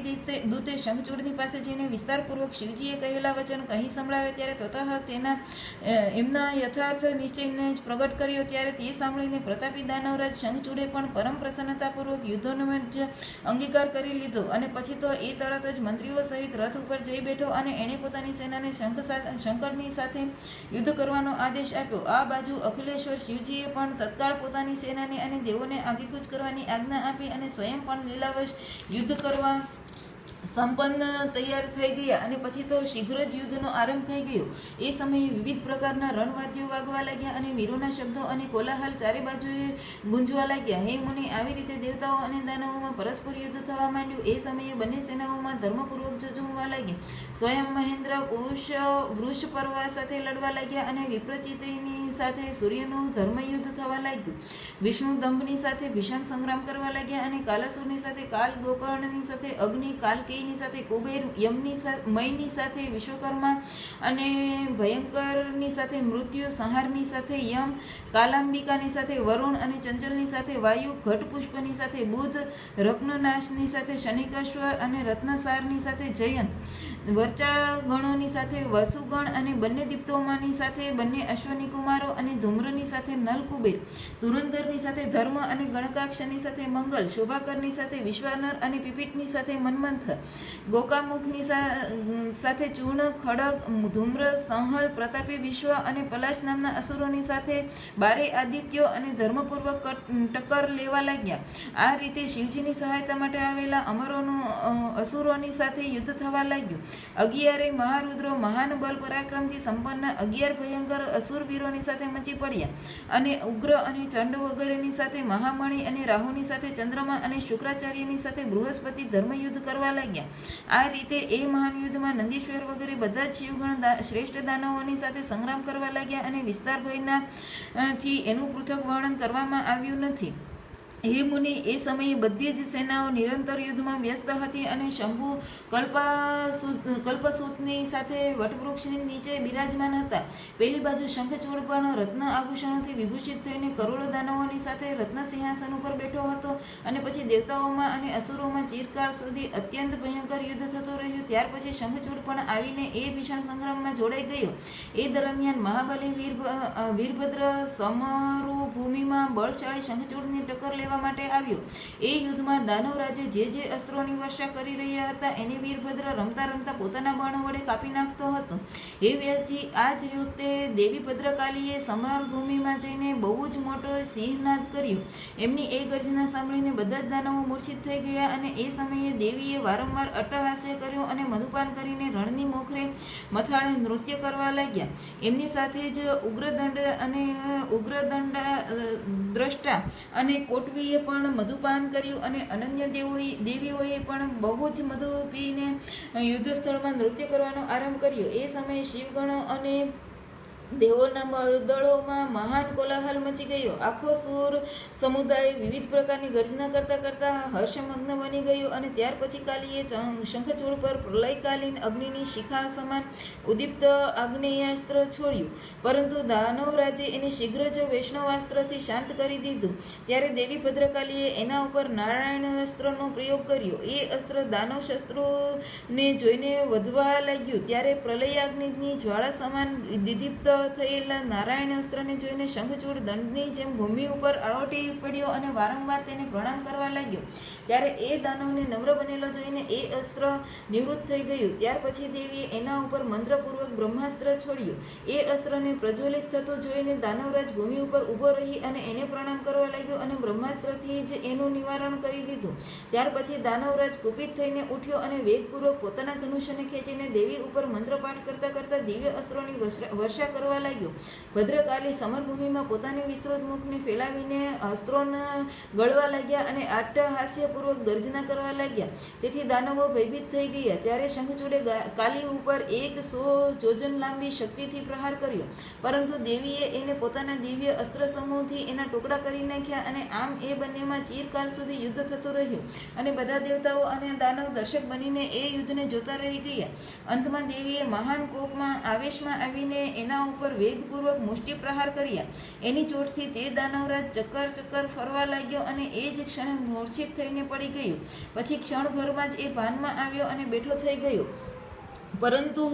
દૂતે શંખચૂડની પાસે જઈને વિસ્તારપૂર્વક શિવજીએ કહેલા વચન કહી સંભળાવ્યા ત્યારે તતઃ એમના યથાર્થ નિશ્ચયને જ પ્રગટ કર્યો. ત્યારે તે સાંભળીને પ્રતાપી દાનવરાજ શંખચૂડે પણ પરમ પ્રસન્નતાપૂર્વક યુદ્ધનો જ અંગીકાર કરી લીધો અને પછી તો એ તરત જ મંત્રીઓ સહિત રથ ઉપર જઈ બેઠો અને એણે પોતાની સેનાને શંકરની સાથે યુદ્ધ કરવાનો આદેશ આપ્યો. આ બાજુ અખિલેશ્વર શિવજીએ પણ તત્કાળ પોતાની સેનાને અને દેવોને આગેકૂચ કરવાની આજ્ઞા આપી અને સ્વયં પણ લીલાવશ યુદ્ધ કરવા સંપન્ન તૈયાર થઈ ગયા અને પછી તો શીઘ્ર જ યુદ્ધનો આરંભ થઈ ગયો. એ સમયે વિવિધ પ્રકારના રણવાદ્યો વાગવા લાગ્યા અને વીરોના શબ્દો અને કોલાહલ ચારે બાજુએ ગુંજવા લાગ્યા. હે મુનિ, આવી રીતે દેવતાઓ અને દાનવોમાં પરસ્પર યુદ્ધ થવા માંડ્યું. એ સમયે બંને સેનાઓમાં ધર્મપૂર્વક ઝઝૂમવા લાગી. સ્વયં મહેન્દ્ર વૃષ પર્વા સાથે લડવા લાગ્યા અને વિપ્રચિતની સાથે સૂર્યનું ધર્મયુદ્ધ થવા લાગ્યું. વિષ્ણુ દંભની સાથે ભીષણ સંગ્રામ કરવા લાગ્યા અને કાલાસુરની સાથે કાલ, ગોકર્ણની સાથે અગ્નિ, કાલકેયની સાથે કુબેર, મયની સાથે વિશ્વકર્મા અને ભયંકરની સાથે મૃત્યુ, સંહારની સાથે યમ, કાલાંબિકાની સાથે વરુણ અને ચંચલની સાથે વાયુ, ઘટપુષ્પની સાથે બુધ, રત્નનાશની સાથે શનિકેશ્વર અને રત્નસારની સાથે જયંત, વર્ચાગણોની સાથે વસુગણ અને બંને દીપ્તોમાની સાથે બંને અશ્વની કુમારો અને ધૂમ્રની સાથે નલકુબેર, ધુરંધરની સાથે ધર્મ અને ગણકાક્ષની સાથે મંગલ, શોભાકરની સાથે વિશ્વાનર અને પીપીટની સાથે મન્મંથર, ગોકામુખની સાથે ચૂર્ણ, ખડગ, ધૂમ્ર, સંહલ, પ્રતાપી વિશ્વ અને પલાશ નામના અસુરોની સાથે બારે આદિત્યો અને ધર્મપૂર્વક ટક્કર લેવા લાગ્યા. આ રીતે શિવજીની સહાયતા માટે આવેલા અમરોનું અસુરોની સાથે યુદ્ધ થવા લાગ્યું. 11 મહારુદ્રો મહાન બલ પરાક્રમથી સંપન્ન 11 ભયંકર અસુરવીરોની સાથે મચી પડ્યા અને ઉગ્ર અને ચંડ વગેરેની સાથે મહામણિ અને રાહુની સાથે ચંદ્રમા અને શુક્રાચાર્યની સાથે બૃહસ્પતિ ધર્મયુદ્ધ કરવા લાગ્યા. આ રીતે એ મહાન યુદ્ધમાં નંદીશ્વર વગેરે બધા જ શિવગણ શ્રેષ્ઠ દાનવોની સાથે સંગ્રામ કરવા લાગ્યા અને વિસ્તાર ભયના થી એનું પૃથક વર્ણન કરવામાં આવ્યું નથી. હે મુનિ, એ સમયે બધી જ સેનાઓ નિરંતર યુદ્ધમાં વ્યસ્ત હતી અને શંભુ કલ્પસૂતની સાથે વટવૃક્ષની નીચે બિરાજમાન હતા. પેલી બાજુ શંખચૂડ પણ રત્ન આભૂષણોથી વિભૂષિત થઈને કરોડો દાનવોની સાથે રત્ન સિંહાસન ઉપર બેઠો હતો અને પછી દેવતાઓમાં અને અસુરોમાં ચિરકાળ સુધી અત્યંત ભયંકર યુદ્ધ થતું રહ્યું. ત્યાર પછી શંખચૂડ પણ આવીને એ ભીષણ સંગ્રામમાં જોડાઈ ગયો. એ દરમિયાન મહાબલી વીરભદ્ર સમરુભૂમિમાં બળશાળી શંખચૂડની ટક્કર લેવા માટે આવ્યો. એ યુદ્ધમાં દાનવરાજે જે અસ્ત્રોની વર્ષા કરી રહ્યા હતા એને વીરભદ્ર રમતા રમતા પોતાના બાણ વડે કાપી નાખતો હતો. હે વ્યાસજી, આ જ વખતે દેવી ભદ્રકાલીએ સમરભૂમિમાં જઈને બહુ જ મોટો સિંહનાદ કર્યો. એમની એ ગર્જના સાંભળીને બધા જ દાનવો મૂર્છિત થઈ ગયા અને એ સમયે દેવીએ વારંવાર અટ્ટહાસ્ય કર્યો અને મધુપાન કરીને રણની મોખરે મથાળે નૃત્ય કરવા લાગ્યા. એમની સાથે જ ઉગ્રદંડ દ્રષ્ટા અને કોટવી પણ મધુપાન કર્યું અને અનન્ય દેવીઓએ પણ બહુ જ મધુ પીને યુદ્ધ સ્થળમાં નૃત્ય કરવાનો આરંભ કર્યો. એ સમયે શિવગણો અને દેવોના દળોમાં મહાન કોલાહલ મચી ગયો. આખો સૂર સમુદાય વિવિધ પ્રકારની ગર્જના કરતા કરતા હર્ષમગ્ન બની ગયો અને ત્યાર પછી કાલીએ શંખચૂડ પર પ્રલયકાલીન અગ્નિની શિખા સમાન ઉદીપ્ત આગ્નેયાસ્ત્ર છોડ્યું, પરંતુ દાનવરાજે એને શીઘ્ર જ વૈષ્ણવાસ્ત્રથી શાંત કરી દીધું. ત્યારે દેવી ભદ્રકાલીએ એના ઉપર નારાયણ અસ્ત્રનો પ્રયોગ કર્યો. એ અસ્ત્ર દાનવ શત્રુને જોઈને વધવા લાગ્યું. ત્યારે પ્રલયાગ્નિની જ્વાળા સમાન દિદીપ્ત થયેલા નારાયણ અસ્ત્રને જોઈને શંખચૂડ દંડની જેમ ભૂમિ ઉપર આળોટી પડ્યો અને વારંવાર તેને પ્રણામ કરવા લાગ્યો. ત્યારે એ દાનવને નમ્ર બનેલો જોઈને એ અસ્ત્ર નિવૃત્ત થઈ ગયું. ત્યાર પછી દેવીએ એના ઉપર મંત્રપૂર્વક બ્રહ્માસ્ત્ર છોડ્યું. એ અસ્ત્રને પ્રજ્વલિત થતું જોઈને દાનવરાજ ભૂમિ ઉપર ઊભો રહી અને એને પ્રણામ કરવા લાગ્યો અને બ્રહ્માસ્ત્રથી જ એનું નિવારણ કરી દીધું. ત્યાર પછી દાનવરાજ કુપિત થઈને ઉઠ્યો અને વેગપૂર્વક પોતાના ધનુષ્યને ખેંચીને દેવી ઉપર મંત્રપાઠ કરતા કરતા દિવ્ય અસ્ત્રોની વર્ષા કરવા લાગ્યો. ભદ્રકાલી સમરભૂમિમાં પોતાની વિસ્તૃત મુખને ફેલાવીને અસ્ત્રોને ગળવા લાગ્યા અને અટ્ટહાસ્યપૂર્વક ગર્જના કરવા લાગ્યા. તેથી દાનવો ભયભીત થઈ ગયા. ત્યારે શંખચૂડે કાલી ઉપર 100 જોજન લાંબી શક્તિથી પ્રહાર કર્યો, પરંતુ દેવીએ એને પોતાના દિવ્ય અસ્ત્ર સમૂહથી એના ટુકડા કરી નાખ્યા અને આમ એ બંનેમાં ચિરકાલ સુધી યુદ્ધ થતું રહ્યું અને બધા દેવતાઓ અને દાનવ દર્શક બનીને એ યુદ્ધને જોતા રહી ગયા. અંતમાં દેવીએ મહાન કોપમાં આવેશમાં આવીને એના ઉપર વેગપૂર્વક મુષ્ટિ પ્રહાર કર્યા. એની ચોટથી તે દાનવરાજ ચક્કર ચક્કર ફરવા લાગ્યો અને એ જ ક્ષણે મૂર્છિત થઈને પડી ગયો. પછી ક્ષણભરમાં જ એ ભાનમાં આવ્યો અને બેઠો થઈ ગયો. પરંતુ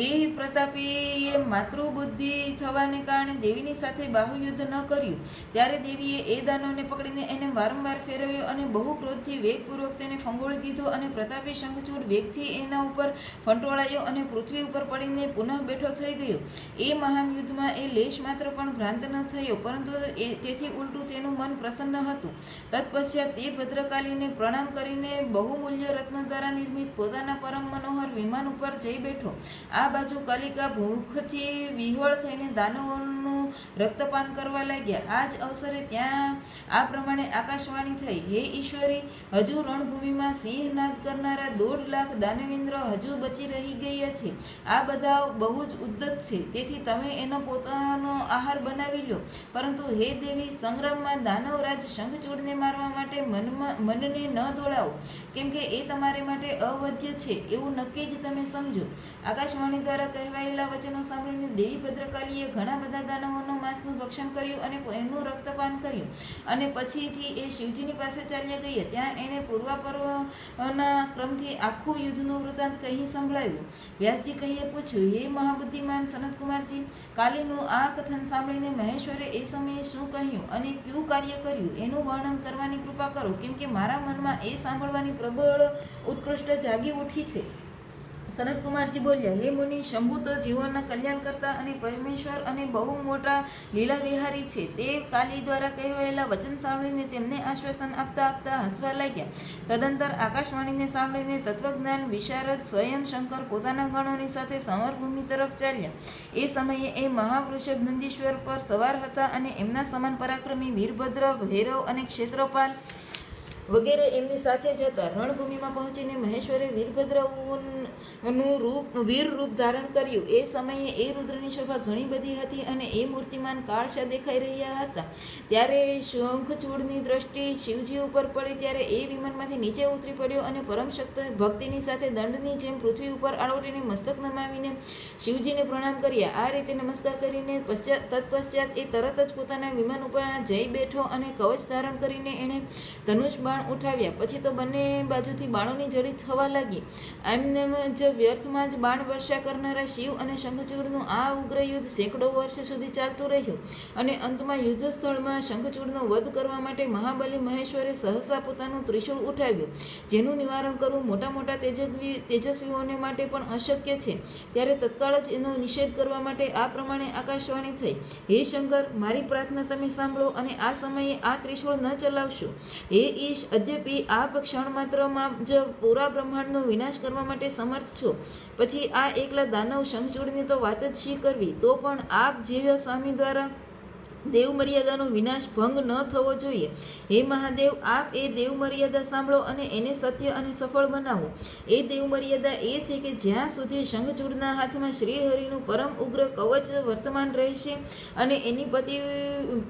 એ પ્રતાપીએ માતૃબુદ્ધિ થવાને કારણે દેવીની સાથે બાહુયુદ્ધ ન કર્યું. ત્યારે દેવીએ એ દાનવને પકડીને એને વારંવાર ફેરવ્યો અને બહુ ક્રોધથી વેગપૂર્વક તેને ફંગોળી દીધો અને પ્રતાપી શંખચૂડ વેગથી એના ઉપર ફંટોળાયો અને પૃથ્વી ઉપર પડીને પુનઃ બેઠો થઈ ગયો. એ મહાન યુદ્ધમાં એ લેશ માત્ર પણ ભ્રાંત ન થયો, પરંતુ તેથી ઉલટું તેનું મન પ્રસન્ન હતું. તત્પશ્ચાત તે ભદ્રકાલીને પ્રણામ કરીને બહુમૂલ્ય રત્ન દ્વારા નિર્મિત પોતાના પરમ મનોહર વિમાન ઉપર જઈ બેઠો. આ બાજુ કલિકા ભૂખથી વિહ્વળ થઈને દાનવોનું રક્તપાન કરવા લાગ્યા. આ જ અવસરે ત્યાં આ પ્રમાણે આકાશવાણી થઈ, હે ઈશ્વરી, હજુ રણભૂમિમાં સિંહનાદ કરનારા 1.5 લાખ દાનવેન્દ્ર હજુ બચી રહી ગયા છે. આ બધા બહુ જ ઉદ્ધત છે, તેથી તમે એનો પોતાનો આહાર બનાવી લો. પરંતુ હે દેવી, સંગ્રામમાં દાનવરાજ શંખચૂડને મારવા માટે મનને ન દોડાવો, કેમ કે એ તમારે માટે અવધ્ય છે એવું નક્કી જ તમે સમજો. આકાશવાણી દ્વારા કહેવાયેલા વચનો સાંભળીને દેવી ભદ્રકાલીએ ઘણા બધા દાનવોનો માંસનું ભક્ષણ કર્યું અને એનું રક્તપાન કર્યું અને પછીથી એ શિવજીની પાસે ચાલ્યા ગયા. ત્યાં એણે પૂર્વાપરના ક્રમથી આખું યુદ્ધનું વૃત્તાંત કહી સંભળાવ્યું. વ્યાસજી કહીએ પૂછ્યું, હે મહાબુદ્ધિમાન સનતકુમારજી, કાલીનું આ કથન સાંભળીને મહેશ્વરે એ સમયે શું કહ્યું અને કયું કાર્ય કર્યું એનું વર્ણન કરવાની કૃપા કરો, કેમ કે મારા મનમાં એ સાંભળવાની પ્રબળ ઉત્કૃષ્ટ જાગી ઉઠી છે. સનતકુમારજી બોલ્યા, હે મુનિ, શંભુ તો જીવોના કલ્યાણ કરતા અને પરમેશ્વર અને બહુ મોટા લીલા વિહારી છે. તે કાલી દ્વારા કહેવાયેલા વચન સાંભળીને તેમને આશ્વાસન આપતા આપતા હસવા લાગ્યા. તદંતર આકાશવાણીને સાંભળીને તત્વજ્ઞાન વિશારદ સ્વયં શંકર પોતાના ગણોની સાથે સમરભૂમિ તરફ ચાલ્યા. એ સમયે એ મહાવૃષભ નંદીશ્વર પર સવાર હતા અને એમના સમાન પરાક્રમી વીરભદ્ર, ભૈરવ અને ક્ષેત્રપાલ વગેરે એમની સાથે જ હતા. રણભૂમિમાં પહોંચીને મહેશ્વરે વીર રૂપ ધારણ કર્યું. એ સમયે એ રુદ્રની શોભા ઘણી બધી હતી અને એ મૂર્તિમાન કાળશા દેખાઈ રહ્યા હતા. ત્યારે શંખચૂડની દ્રષ્ટિ શિવજી ઉપર પડી ત્યારે એ વિમાનમાંથી નીચે ઉતરી પડ્યો અને પરમ ભક્તિની સાથે દંડની જેમ પૃથ્વી ઉપર આળોટીને મસ્તક નમાવીને શિવજીને પ્રણામ કર્યા. આ રીતે નમસ્કાર કરીને તત્પશ્ચાત એ તરત જ પોતાના વિમાન ઉપર જઈ બેઠો અને કવચ ધારણ કરીને એણે ધનુષ બાણ ઉઠાવ્યા. પછી તો બંને બાજુથી બાણોની જડી થવા લાગી. એમને જ વ્યર્થમાં જ બાણ વર્ષા કરનારા શિવ અને શંખચૂડનું આ ઉગ્ર યુદ્ધ સેંકડો વર્ષ સુધી ચાલતું રહ્યું અને અંતમાં યુદ્ધ સ્થળમાં શંખચૂડનો વધ કરવા માટે મહાબલી મહેશ્વરે સહસા પોતાનું ત્રિશૂળ ઉઠાવ્યું, જેનું નિવારણ કરવું મોટા મોટા તેજસ્વીઓને માટે પણ અશક્ય છે. ત્યારે તત્કાળ જ એનો નિષેધ કરવા માટે આ પ્રમાણે આકાશવાણી થઈ, હે શંકર, મારી પ્રાર્થના તમે સાંભળો અને આ સમયે આ ત્રિશૂળ ન ચલાવશો. હે ઈશ, અદ્યપી આપ ક્ષણ માત્રમાં જ પૂરા બ્રહ્માંડનો વિનાશ કરવા માટે સમર્થ છો. પછી આ એકલા દાનવ શંખચૂડની તો વાત જ શી કરવી. તો પણ આપ જેવા સ્વામી દ્વારા દેવ મર્યાદાનો વિનાશ ભંગ ન થવો જોઈએ. હે મહાદેવ, આપ એ દેવ મર્યાદા સાંભળો અને એને સત્ય અને સફળ બનાવો. એ દેવ મર્યાદા એ છે કે જ્યાં સુધી શંખચૂડના હાથમાં શ્રીહરિનું પરમ ઉગ્ર કવચ વર્તમાન રહેશે અને એની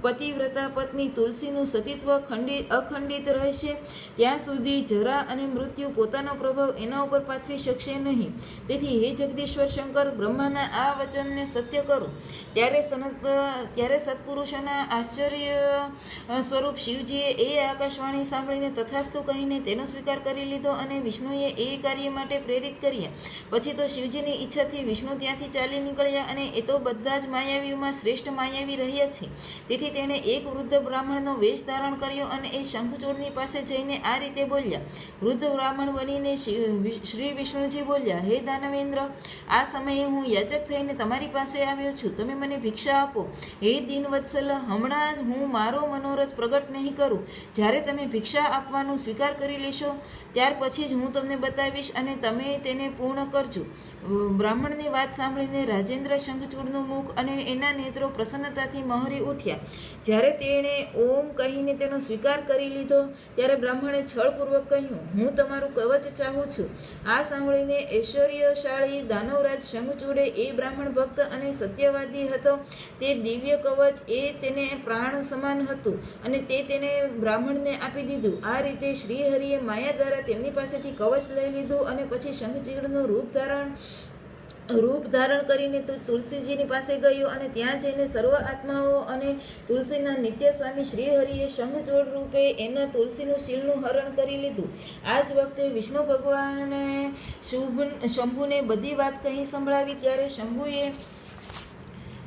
પતિવ્રતા પત્ની તુલસીનું સતીત્વ અખંડિત રહેશે, ત્યાં સુધી જરા અને મૃત્યુ પોતાનો પ્રભાવ એના ઉપર પાથરી શકશે નહીં. તેથી હે જગદીશ્વર શંકર, બ્રહ્માના આ વચનને સત્ય કરો. ત્યારે સત્પુરુષ પુરુષોના આશ્ચર્ય સ્વરૂપ શિવજીએ એ આકાશવાણી સાંભળીને તથાસ્તુ કહીને તેનો સ્વીકાર કરી લીધો અને વિષ્ણુએ એ કાર્ય માટે પ્રેરિત કર્યા. પછી તો શિવજીની ઈચ્છાથી વિષ્ણુ ત્યાંથી ચાલી નીકળ્યા અને એ તો બધા જ માયાવીઓમાં શ્રેષ્ઠ માયાવી રહ્યા છે. તેથી તેણે એક વૃદ્ધ બ્રાહ્મણનો વેશ ધારણ કર્યો અને એ શંખચૂડની પાસે જઈને આ રીતે બોલ્યા. વૃદ્ધ બ્રાહ્મણ બનીને શ્રી વિષ્ણુજી બોલ્યા, હે દાનવેન્દ્ર, આ સમયે હું યાચક થઈને તમારી પાસે આવ્યો છું. તમે મને ભિક્ષા આપો. હે દીનવત્સલ, હમણાં હું મારો મનોરથ પ્રગટ નહીં કરું. જ્યારે તમે ભિક્ષા આપવાનું સ્વીકાર કરી લેશો ત્યાર પછી જ હું તમને બતાવીશ અને તમે તેને પૂર્ણ કરજો. બ્રાહ્મણની વાત સાંભળીને રાજેન્દ્ર શંખચૂડનું મુખ અને એના નેત્રો પ્રસન્નતાથી મહરી ઉઠ્યા. જ્યારે તેણે ઓમ કહીને તેનો સ્વીકાર કરી લીધો ત્યારે બ્રાહ્મણે છળપૂર્વક કહ્યું, હું તમારું કવચ ચાહું છું. આ સાંભળીને ઐશ્વર્યશાળી દાનવરાજ શંખચૂડે એ બ્રાહ્મણ ભક્ત અને સત્યવાદી હતો. તે દિવ્ય કવચ એ તેને પ્રાણ સમાન હતું અને તેને બ્રાહ્મણને આપી દીધું. આ રીતે શ્રીહરિએ માયા દ્વારા તેમની પાસેથી કવચ લઈ લીધું અને પછી શંખચૂડનું રૂપ ધારણ કરીને તુલસીજીની પાસે ગયો અને ત્યાં જઈને સર્વ આત્માઓ અને તુલસીના નિત્ય સ્વામી શ્રીહરિએ શંખચૂડ રૂપે એના તુલસીનું શીલનું હરણ કરી લીધું. આ જ વખતે વિષ્ણુ ભગવાને શંભુને બધી વાત કહી સંભળાવી.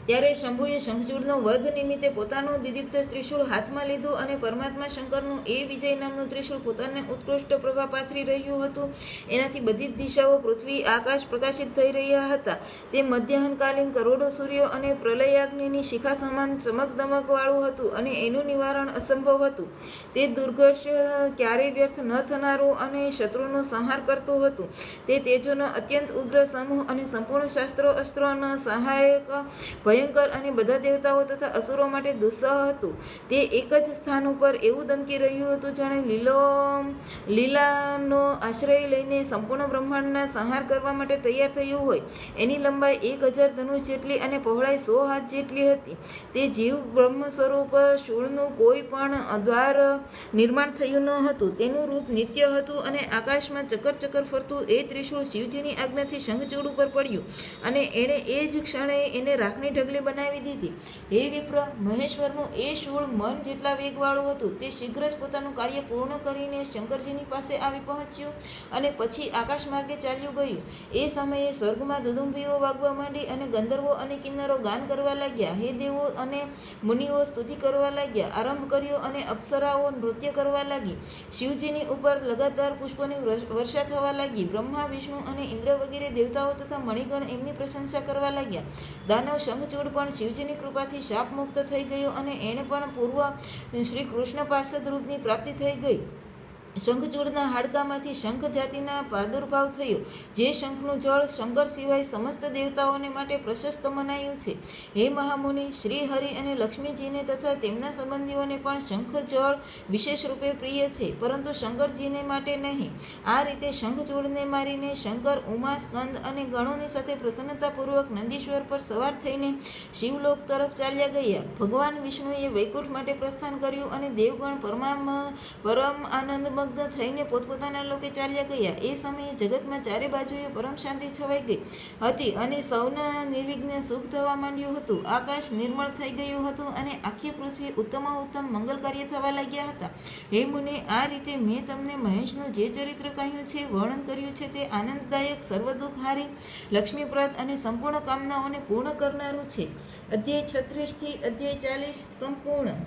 ત્યારે શંભુએ શંખચૂડનો વધ નિમિત્તે પોતાનું દિદીપ્ત ત્રિશૂળ હાથમાં લીધું અને પરમાત્મા શંકરનું એ વિજય નામનું ત્રિશૂળ પોતાને ઉત્કૃષ્ટ પ્રભા પાથરી રહ્યું હતું. એનાથી બધી જ દિશાઓ, પૃથ્વી, આકાશ પ્રકાશિત થઈ રહ્યા હતા. તે મધ્યાહનકાલીન કરોડો સૂર્યો અને પ્રલયાગ્નિની શિખા સમાન ચમકદમકવાળું હતું અને એનું નિવારણ અસંભવ હતું. તે દુર્ઘર્ષ ક્યારેય વ્યર્થ ન થનારું અને શત્રુનો સંહાર કરતું હતું. તે તેજોનો અત્યંત ઉગ્ર સમૂહ અને સંપૂર્ણ શાસ્ત્રો અસ્ત્રોનો સહાયક, ભયંકર અને બધા દેવતાઓ તથા અસુરો માટે દુસ્સહ હતું. તે એક જ સ્થાન ઉપર એવું દમકી રહ્યું હતું જાણે લીલાનો આશ્રય લઈને સંપૂર્ણ બ્રહ્માંડના સંહાર કરવા માટે તૈયાર થયું હોય. એની લંબાઈ 1000 ધનુષ જેટલી અને પહોળાઈ 100 હાથ જેટલી હતી. તે જીવ બ્રહ્મ સ્વરૂપ શૂળનું કોઈ પણ દ્વાર નિર્માણ થયું ન હતું. તેનું રૂપ નિત્ય હતું અને આકાશમાં ચકર ફરતું એ ત્રિશૂળ શિવજીની આજ્ઞાથી શંખચૂડ ઉપર પડ્યું અને એણે એ જ ક્ષણે એને રાખની ઢગલી બનાવી દીધી. હે વિપ્ર, મહેશ્વરનું એ શૂળ મન જેટલા વેગવાળું હતું. તે શીઘ્ર જ પોતાનું કાર્ય પૂર્ણ કરીને શંકરજીની પાસે આવી પહોંચ્યું અને પછી આકાશ માર્ગે ચાલ્યું ગયું. એ સમયે સ્વર્ગમાં દુદુંભીઓ વાગવા માંડી અને ગંધર્વો અને કિન્નરો ગાન કરવા લાગ્યા. હે દેવો અને મુનિઓ સ્તુતિ કરવા લાગ્યા, આરંભ કર્યો અને અપ્સરાઓ નૃત્ય કરવા લાગી. શિવજીની ઉપર લગાતાર પુષ્પોની વર્ષા થવા લાગી. બ્રહ્મા, વિષ્ણુ અને ઇન્દ્ર વગેરે દેવતાઓ તથા મણિગણ એમની પ્રશંસા કરવા લાગ્યા. દાનવ શંખચૂડ પણ શિવજીની કૃપાથી શાપ મુક્ત થઈ ગયો અને એણે પણ પૂર્વ શ્રી કૃષ્ણ પાર્ષદ રૂપની પ્રાપ્તિ થઈ ગઈ. શંખચૂડના હાડકામાંથી શંખ જાતિના પ્રાદુર્ભાવ થયો. જે શંખનું જળ શંકર સિવાય સમસ્ત દેવતાઓને માટે પ્રશસ્ત મનાયું છે. હે મહામુનિ, શ્રી હરિ અને લક્ષ્મીજીને તથા તેમના સંબંધીઓને પણ શંખ જળ વિશેષ રૂપે પ્રિય છે, પરંતુ શંકરજીને માટે નહીં. આ રીતે શંખચૂડને મારીને શંકર ઉમા, સ્કંદ અને ગણોની સાથે પ્રસન્નતાપૂર્વક નંદીશ્વર પર સવાર થઈને શિવલોક તરફ ચાલ્યા ગયા. ભગવાન વિષ્ણુએ વૈકુંઠ માટે પ્રસ્થાન કર્યું અને દેવગણ પરમ આનંદમગ્ન થઈને પોતપોતાના લોકે ચાલ્યા ગયા. એ સમયે જગતમાં ચારે બાજુએ પરમ શાંતિ છવાઈ ગઈ હતી અને સૌના નિર્વિઘ્ન સુખ થવા માંડ્યું હતું. આકાશ નિર્મળ થઈ ગયું હતું અને આખી પૃથ્વી ઉત્તમ મંગલ કાર્ય થવા લાગ્યા હતા. હે મુને, આ રીતે મેં તમને મહેશનું જે ચરિત્ર કહ્યું છે, વર્ણન કર્યું છે, તે આનંદદાયક, સર્વદુઃખહારી, લક્ષ્મીપ્રદ અને સંપૂર્ણ કામનાઓને પૂર્ણ કરનારું છે. અધ્યાય 36 થી અધ્યાય 40 સંપૂર્ણ.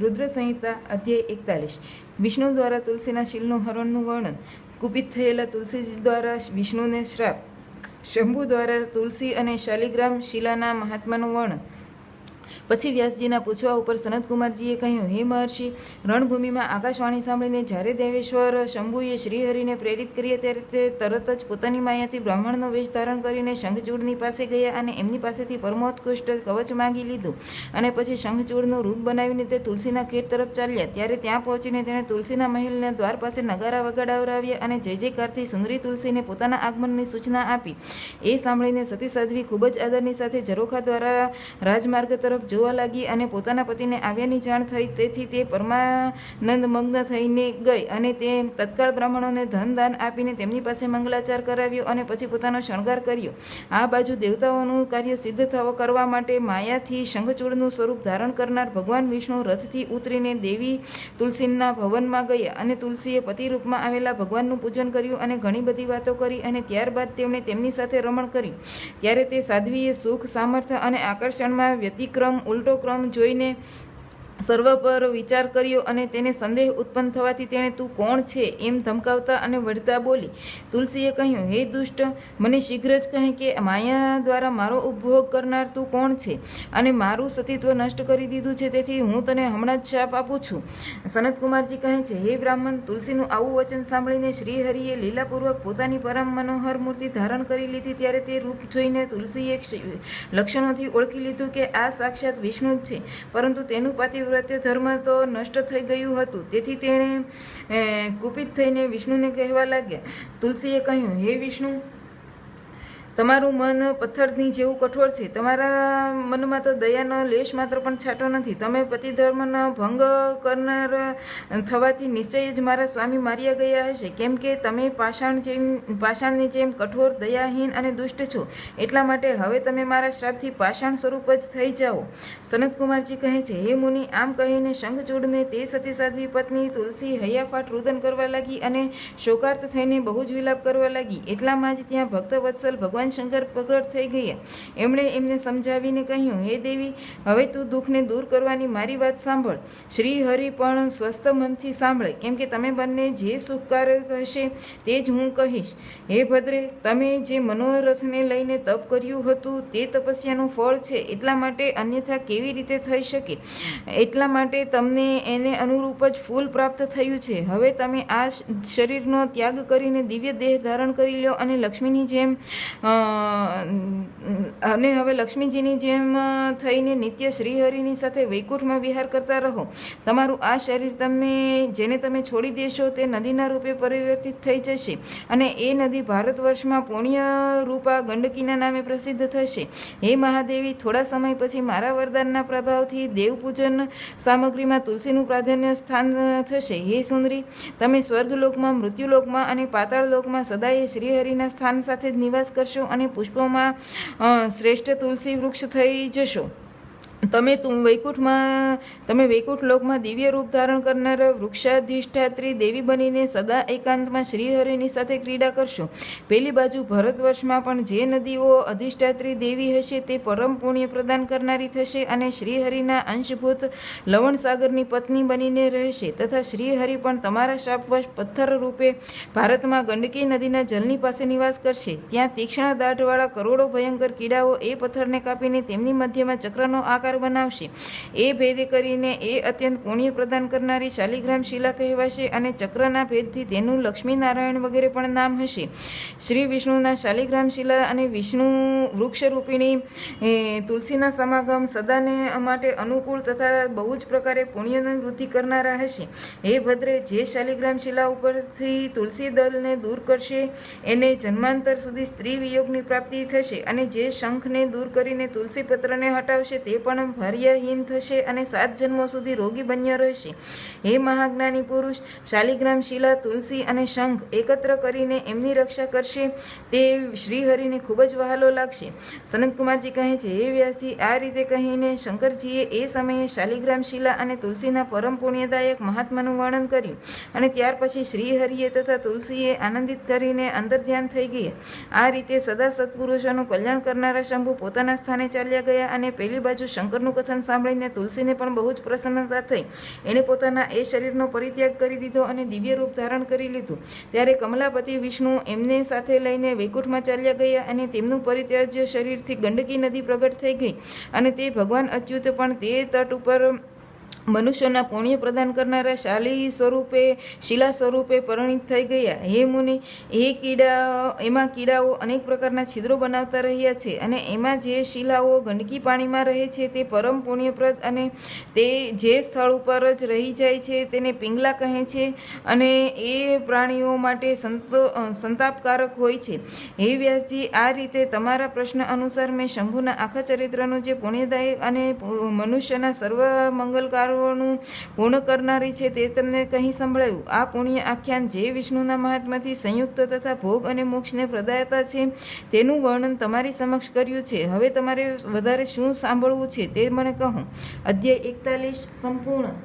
રુદ્ર સંહિતા અધ્યાય 41. વિષ્ણુ દ્વારા તુલસીના શીલનું હરણનું વર્ણન. કુપિત થયેલા તુલસીજી દ્વારા વિષ્ણુને શ્રાપ. શંભુ દ્વારા તુલસી અને શાલિગ્રામ શિલાના મહાત્માનું વર્ણન. પછી વ્યાસજીના પૂછવા ઉપર સનતકુમારજીએ કહ્યું, હે મહર્ષિ, રણભૂમિમાં આકાશવાણી સાંભળીને જ્યારે દેવેશ્વર શંભુએ શ્રીહરિને પ્રેરિત કર્યા ત્યારે તે તરત જ પોતાની માયાથી બ્રાહ્મણનો વેશ ધારણ કરીને શંખચૂડની પાસે ગયા અને એમની પાસેથી પરમોત્કૃષ્ટ કવચ માંગી લીધું અને પછી શંખચૂડનું રૂપ બનાવીને તે તુલસીના ખેર તરફ ચાલ્યા. ત્યારે ત્યાં પહોંચીને તેણે તુલસીના મહેલના દ્વાર પાસે નગારા વગાડાવરાવ્યા અને જય જયકારથી સુંદરી તુલસીને પોતાના આગમનની સૂચના આપી. એ સાંભળીને સતી સાધ્વી ખૂબ જ આદરની સાથે ઝરોખા દ્વારા રાજમાર્ગ તરફ તરફ જોવા લાગી અને પોતાના પતિને આવ્યાની જાણ થઈ. તેથી તે પરમાનંદ મગ્ન થઈને ગઈ અને તે તત્કાળ બ્રાહ્મણોને ધન દાન આપીને તેમની પાસે મંગલાચાર કરાવ્યો અને પછી પોતાનો શણગાર કર્યો. આ બાજુ દેવતાઓનું કાર્ય સિદ્ધ કરવા માટે માયાથી શંખચૂડનું સ્વરૂપ ધારણ કરનાર ભગવાન વિષ્ણુ રથથી ઉતરીને દેવી તુલસીના ભવનમાં ગયા અને તુલસીએ પતિરૂપમાં આવેલા ભગવાનનું પૂજન કર્યું અને ઘણી બધી વાતો કરી અને ત્યારબાદ તેમણે તેમની સાથે રમણ કર્યું. ત્યારે તે સાધ્વીએ સુખ, સામર્થ્ય અને આકર્ષણમાં વ્યતિક્રમ, ઉલટો ક્રમ જોઈને સર્વ પર વિચાર કર્યો અને તેને સંદેહ ઉત્પન્ન થવાથી તેણે તું કોણ છે એમ ધમકાવતા અને વઢતા બોલી. તુલસીએ કહ્યું, હે દુષ્ટ, મને શીઘ્ર જ કહે કે માયા દ્વારા મારો ઉપભોગ કરનાર તું કોણ છે અને મારું સતીત્વ નષ્ટ કરી દીધું છે, તેથી હું તને હમણાં જ શાપ આપું છું. સનતકુમારજી કહે છે, હે બ્રાહ્મણ, તુલસીનું આવું વચન સાંભળીને શ્રીહરિએ લીલાપૂર્વક પોતાની પરમ મનોહર મૂર્તિ ધારણ કરી લીધી. ત્યારે તે રૂપ જોઈને તુલસીએ લક્ષણોથી ઓળખી લીધું કે આ સાક્ષાત વિષ્ણુ જ છે, પરંતુ તેનું પાતિવ્રત્ય ધર્મ તો નષ્ટ થઈ ગયું હતું. તેથી તેણે કુપિત થઈને વિષ્ણુને કહેવા લાગ્યા. તુલસીએ કહ્યું, હે વિષ્ણુ, તમારું મન પથ્થરની જેવું કઠોર છે. તમારા મનમાં તો દયાનો લેશ માત્ર પણ છાંટો નથી. તમે પતિધર્મનો ભંગ કરનાર થવાથી નિશ્ચય જ મારા સ્વામી માર્યા ગયા હશે, કેમ કે તમે પાષાણની જેમ કઠોર, દયાહીન અને દુષ્ટ છો. એટલા માટે હવે તમે મારા શ્રાપથી પાષાણ સ્વરૂપ જ થઈ જાઓ. સનતકુમારજી કહે છે, હે મુનિ, આમ કહીને શંખચૂડને તે સતી સાધ્વી પત્ની તુલસી હૈયાફાટ રુદન કરવા લાગી અને શોકાર્ત થઈને બહુ જ વિલાપ કરવા લાગી. એટલામાં જ ત્યાં ભક્તવત્સલ ભગવાન શંકર પ્રગટ થઈ ગયા. એમણે એમને સમજાવીને કહ્યું, હે દેવી, હવે તું દુઃખને દૂર કરવાની મારી વાત સાંભળ. શ્રી હરિ પણ સ્વસ્થ મનથી સાંભળે, કેમ કે તમે બંને જે સુખકારક હશે તે જ હું કહીશ. હે ભદ્રે, તમે જે મનોરથને લઈને તપ કર્યું હતું તે તપસ્યાનું ફળ છે, એટલા માટે અન્યથા કેવી રીતે થઈ શકે? એટલા માટે તમને એને અનુરૂપ જ ફૂલ પ્રાપ્ત થયું છે. હવે તમે આ શરીરનો ત્યાગ કરીને દિવ્ય દેહ ધારણ કરી લો અને લક્ષ્મીની જેમ હવે લક્ષ્મીજીની જેમ થઈને નિત્ય શ્રીહરિની સાથે વૈકુંઠમાં વિહાર કરતા રહો. તમારું આ શરીર જેને તમે છોડી દેશો તે નદીના રૂપે પરિવર્તિત થઈ જશે અને એ નદી ભારત વર્ષમાં પુણ્ય રૂપા ગંડકીના નામે પ્રસિદ્ધ થશે. હે મહાદેવી, થોડા સમય પછી મારા વરદાનના પ્રભાવથી દેવપૂજન સામગ્રીમાં તુલસીનું પ્રાધાન્ય સ્થાન થશે. હે સુંદરી, તમે સ્વર્ગલોકમાં, મૃત્યુલોકમાં અને પાતાળલોકમાં સદાય શ્રીહરિના સ્થાન સાથે જ નિવાસ કરશો અને પુષ્પોમાં શ્રેષ્ઠ તુલસી વૃક્ષ થઈ જશો. તમે વૈકુંઠ લોકમાં દિવ્ય રૂપ ધારણ કરનાર વૃક્ષાધિષ્ઠાત્રી દેવી બનીને સદા એકાંતમાં શ્રીહરિની સાથે ક્રીડા કરશો. પેલી બાજુ ભરત વર્ષમાં પણ જે નદીઓ અધિષ્ઠાત્રી દેવી હશે તે પરમ પુણ્ય પ્રદાન કરનારી થશે અને શ્રીહરિના અંશભૂત લવણ સાગરની પત્ની બનીને રહેશે. તથા શ્રીહરિ પણ તમારા શાપવશ પથ્થર રૂપે ભારતમાં ગંડકી નદીના જલની પાસે નિવાસ કરશે. ત્યાં તીક્ષ્ણ દાઢવાળા કરોડો ભયંકર કીડાઓ એ પથ્થરને કાપીને તેમની મધ્યમાં ચક્રનો આકાર બનાવશે. એ ભેદ કરીને એ અત્યંત પુણ્ય પ્રદાન કરનારી શાલિગ્રામ શિલા કહેવાશે અને ચક્રના ભેદથી તેનું લક્ષ્મી નારાયણ વગેરે પણ નામ હશે. શ્રી વિષ્ણુના શાલિગ્રામ શિલા અને વિષ્ણુ વૃક્ષરૂપિણી તુલસીના સમાગમ સદાને માટે અનુકૂળ તથા બહુ જ પ્રકારે પુણ્યની વૃદ્ધિ કરનારા હશે. હે ભદ્રે, જે શાલિગ્રામ શિલા ઉપરથી તુલસી દલને દૂર કરશે એને જન્માંતર સુધી સ્ત્રી વિયોગની પ્રાપ્તિ થશે અને જે શંખને દૂર કરીને તુલસી પત્રને હટાવશે તે પણ ભાર્યાહીન થશે અને 7 જન્મો સુધી રોગી બન્યા રહેશે. હે મહાજ્ઞાની પુરુષ, શાલિગ્રામ શિલા, તુલસી અને શંખ એકત્ર કરીને એમની રક્ષા કરશે તે શ્રીહરિને ખૂબ જ વહાલો લાગશે. સનતકુમારજી કહે છે, હે વ્યાસજી, આ રીતે કહીને શંકરજીએ એ સમયે શાલિગ્રામ શિલા અને તુલસીના પરમ પુણ્યદાયક મહાત્માનું વર્ણન કર્યું અને ત્યાર પછી શ્રીહરિએ તથા તુલસીએ આનંદિત કરીને અંતર્ધ્યાન થઈ ગયા. આ રીતે સદા સત્પુરુષોનું કલ્યાણ કરનારા શંભુ પોતાના સ્થાને ચાલ્યા ગયા અને પેલી બાજુ શંકરનું કથન સાંભળીને તુલસીને પણ બહુ જ પ્રસન્નતા થઈ. એણે પોતાના એ શરીરનો પરિત્યાગ કરી દીધો અને દિવ્ય રૂપ ધારણ કરી લીધું. ત્યારે કમલાપતિ વિષ્ણુ એમને સાથે લઈને વૈકુંઠમાં ચાલ્યા ગયા અને તેમનું પરિત્યાજ્ય શરીરથી ગંડકી નદી પ્રગટ થઈ ગઈ અને તે ભગવાન અચ્યુત પણ તે તટ ઉપર મનુષ્યોના પુણ્ય પ્રદાન કરનારા શાલી સ્વરૂપે શિલા સ્વરૂપે પરિણિત થઈ ગયા. હે મુનિ, એમાં કીડાઓ અનેક પ્રકારના છિદ્રો બનાવતા રહ્યા છે, અને એમાં જે શિલાઓ ગંદકી પાણીમાં રહે છે તે પરમ પુણ્યપ્રદ, અને તે જે સ્થળ ઉપર જ રહી જાય છે તેને પિંગલા કહે છે, અને એ પ્રાણીઓ માટે સંતાપકારક હોય છે. હે વ્યાસજી, આ રીતે તમારા પ્રશ્ન અનુસાર મેં શંભુના આખા ચરિત્રનું જે પુણ્યદાયક અને મનુષ્યના સર્વ મંગલકારો પૂર્ણ કરનારી છે તે તમને કહી સંભળાયું. આ પુણ્ય આખ્યાન જે વિષ્ણુના મહાત્માથી સંયુક્ત તથા ભોગ અને મોક્ષને પ્રદાયતા છે તેનું વર્ણન તમારી સમક્ષ કર્યું છે. હવે તમારે વધારે શું સાંભળવું છે તે મને કહો. અધ્યાય 41 સંપૂર્ણ.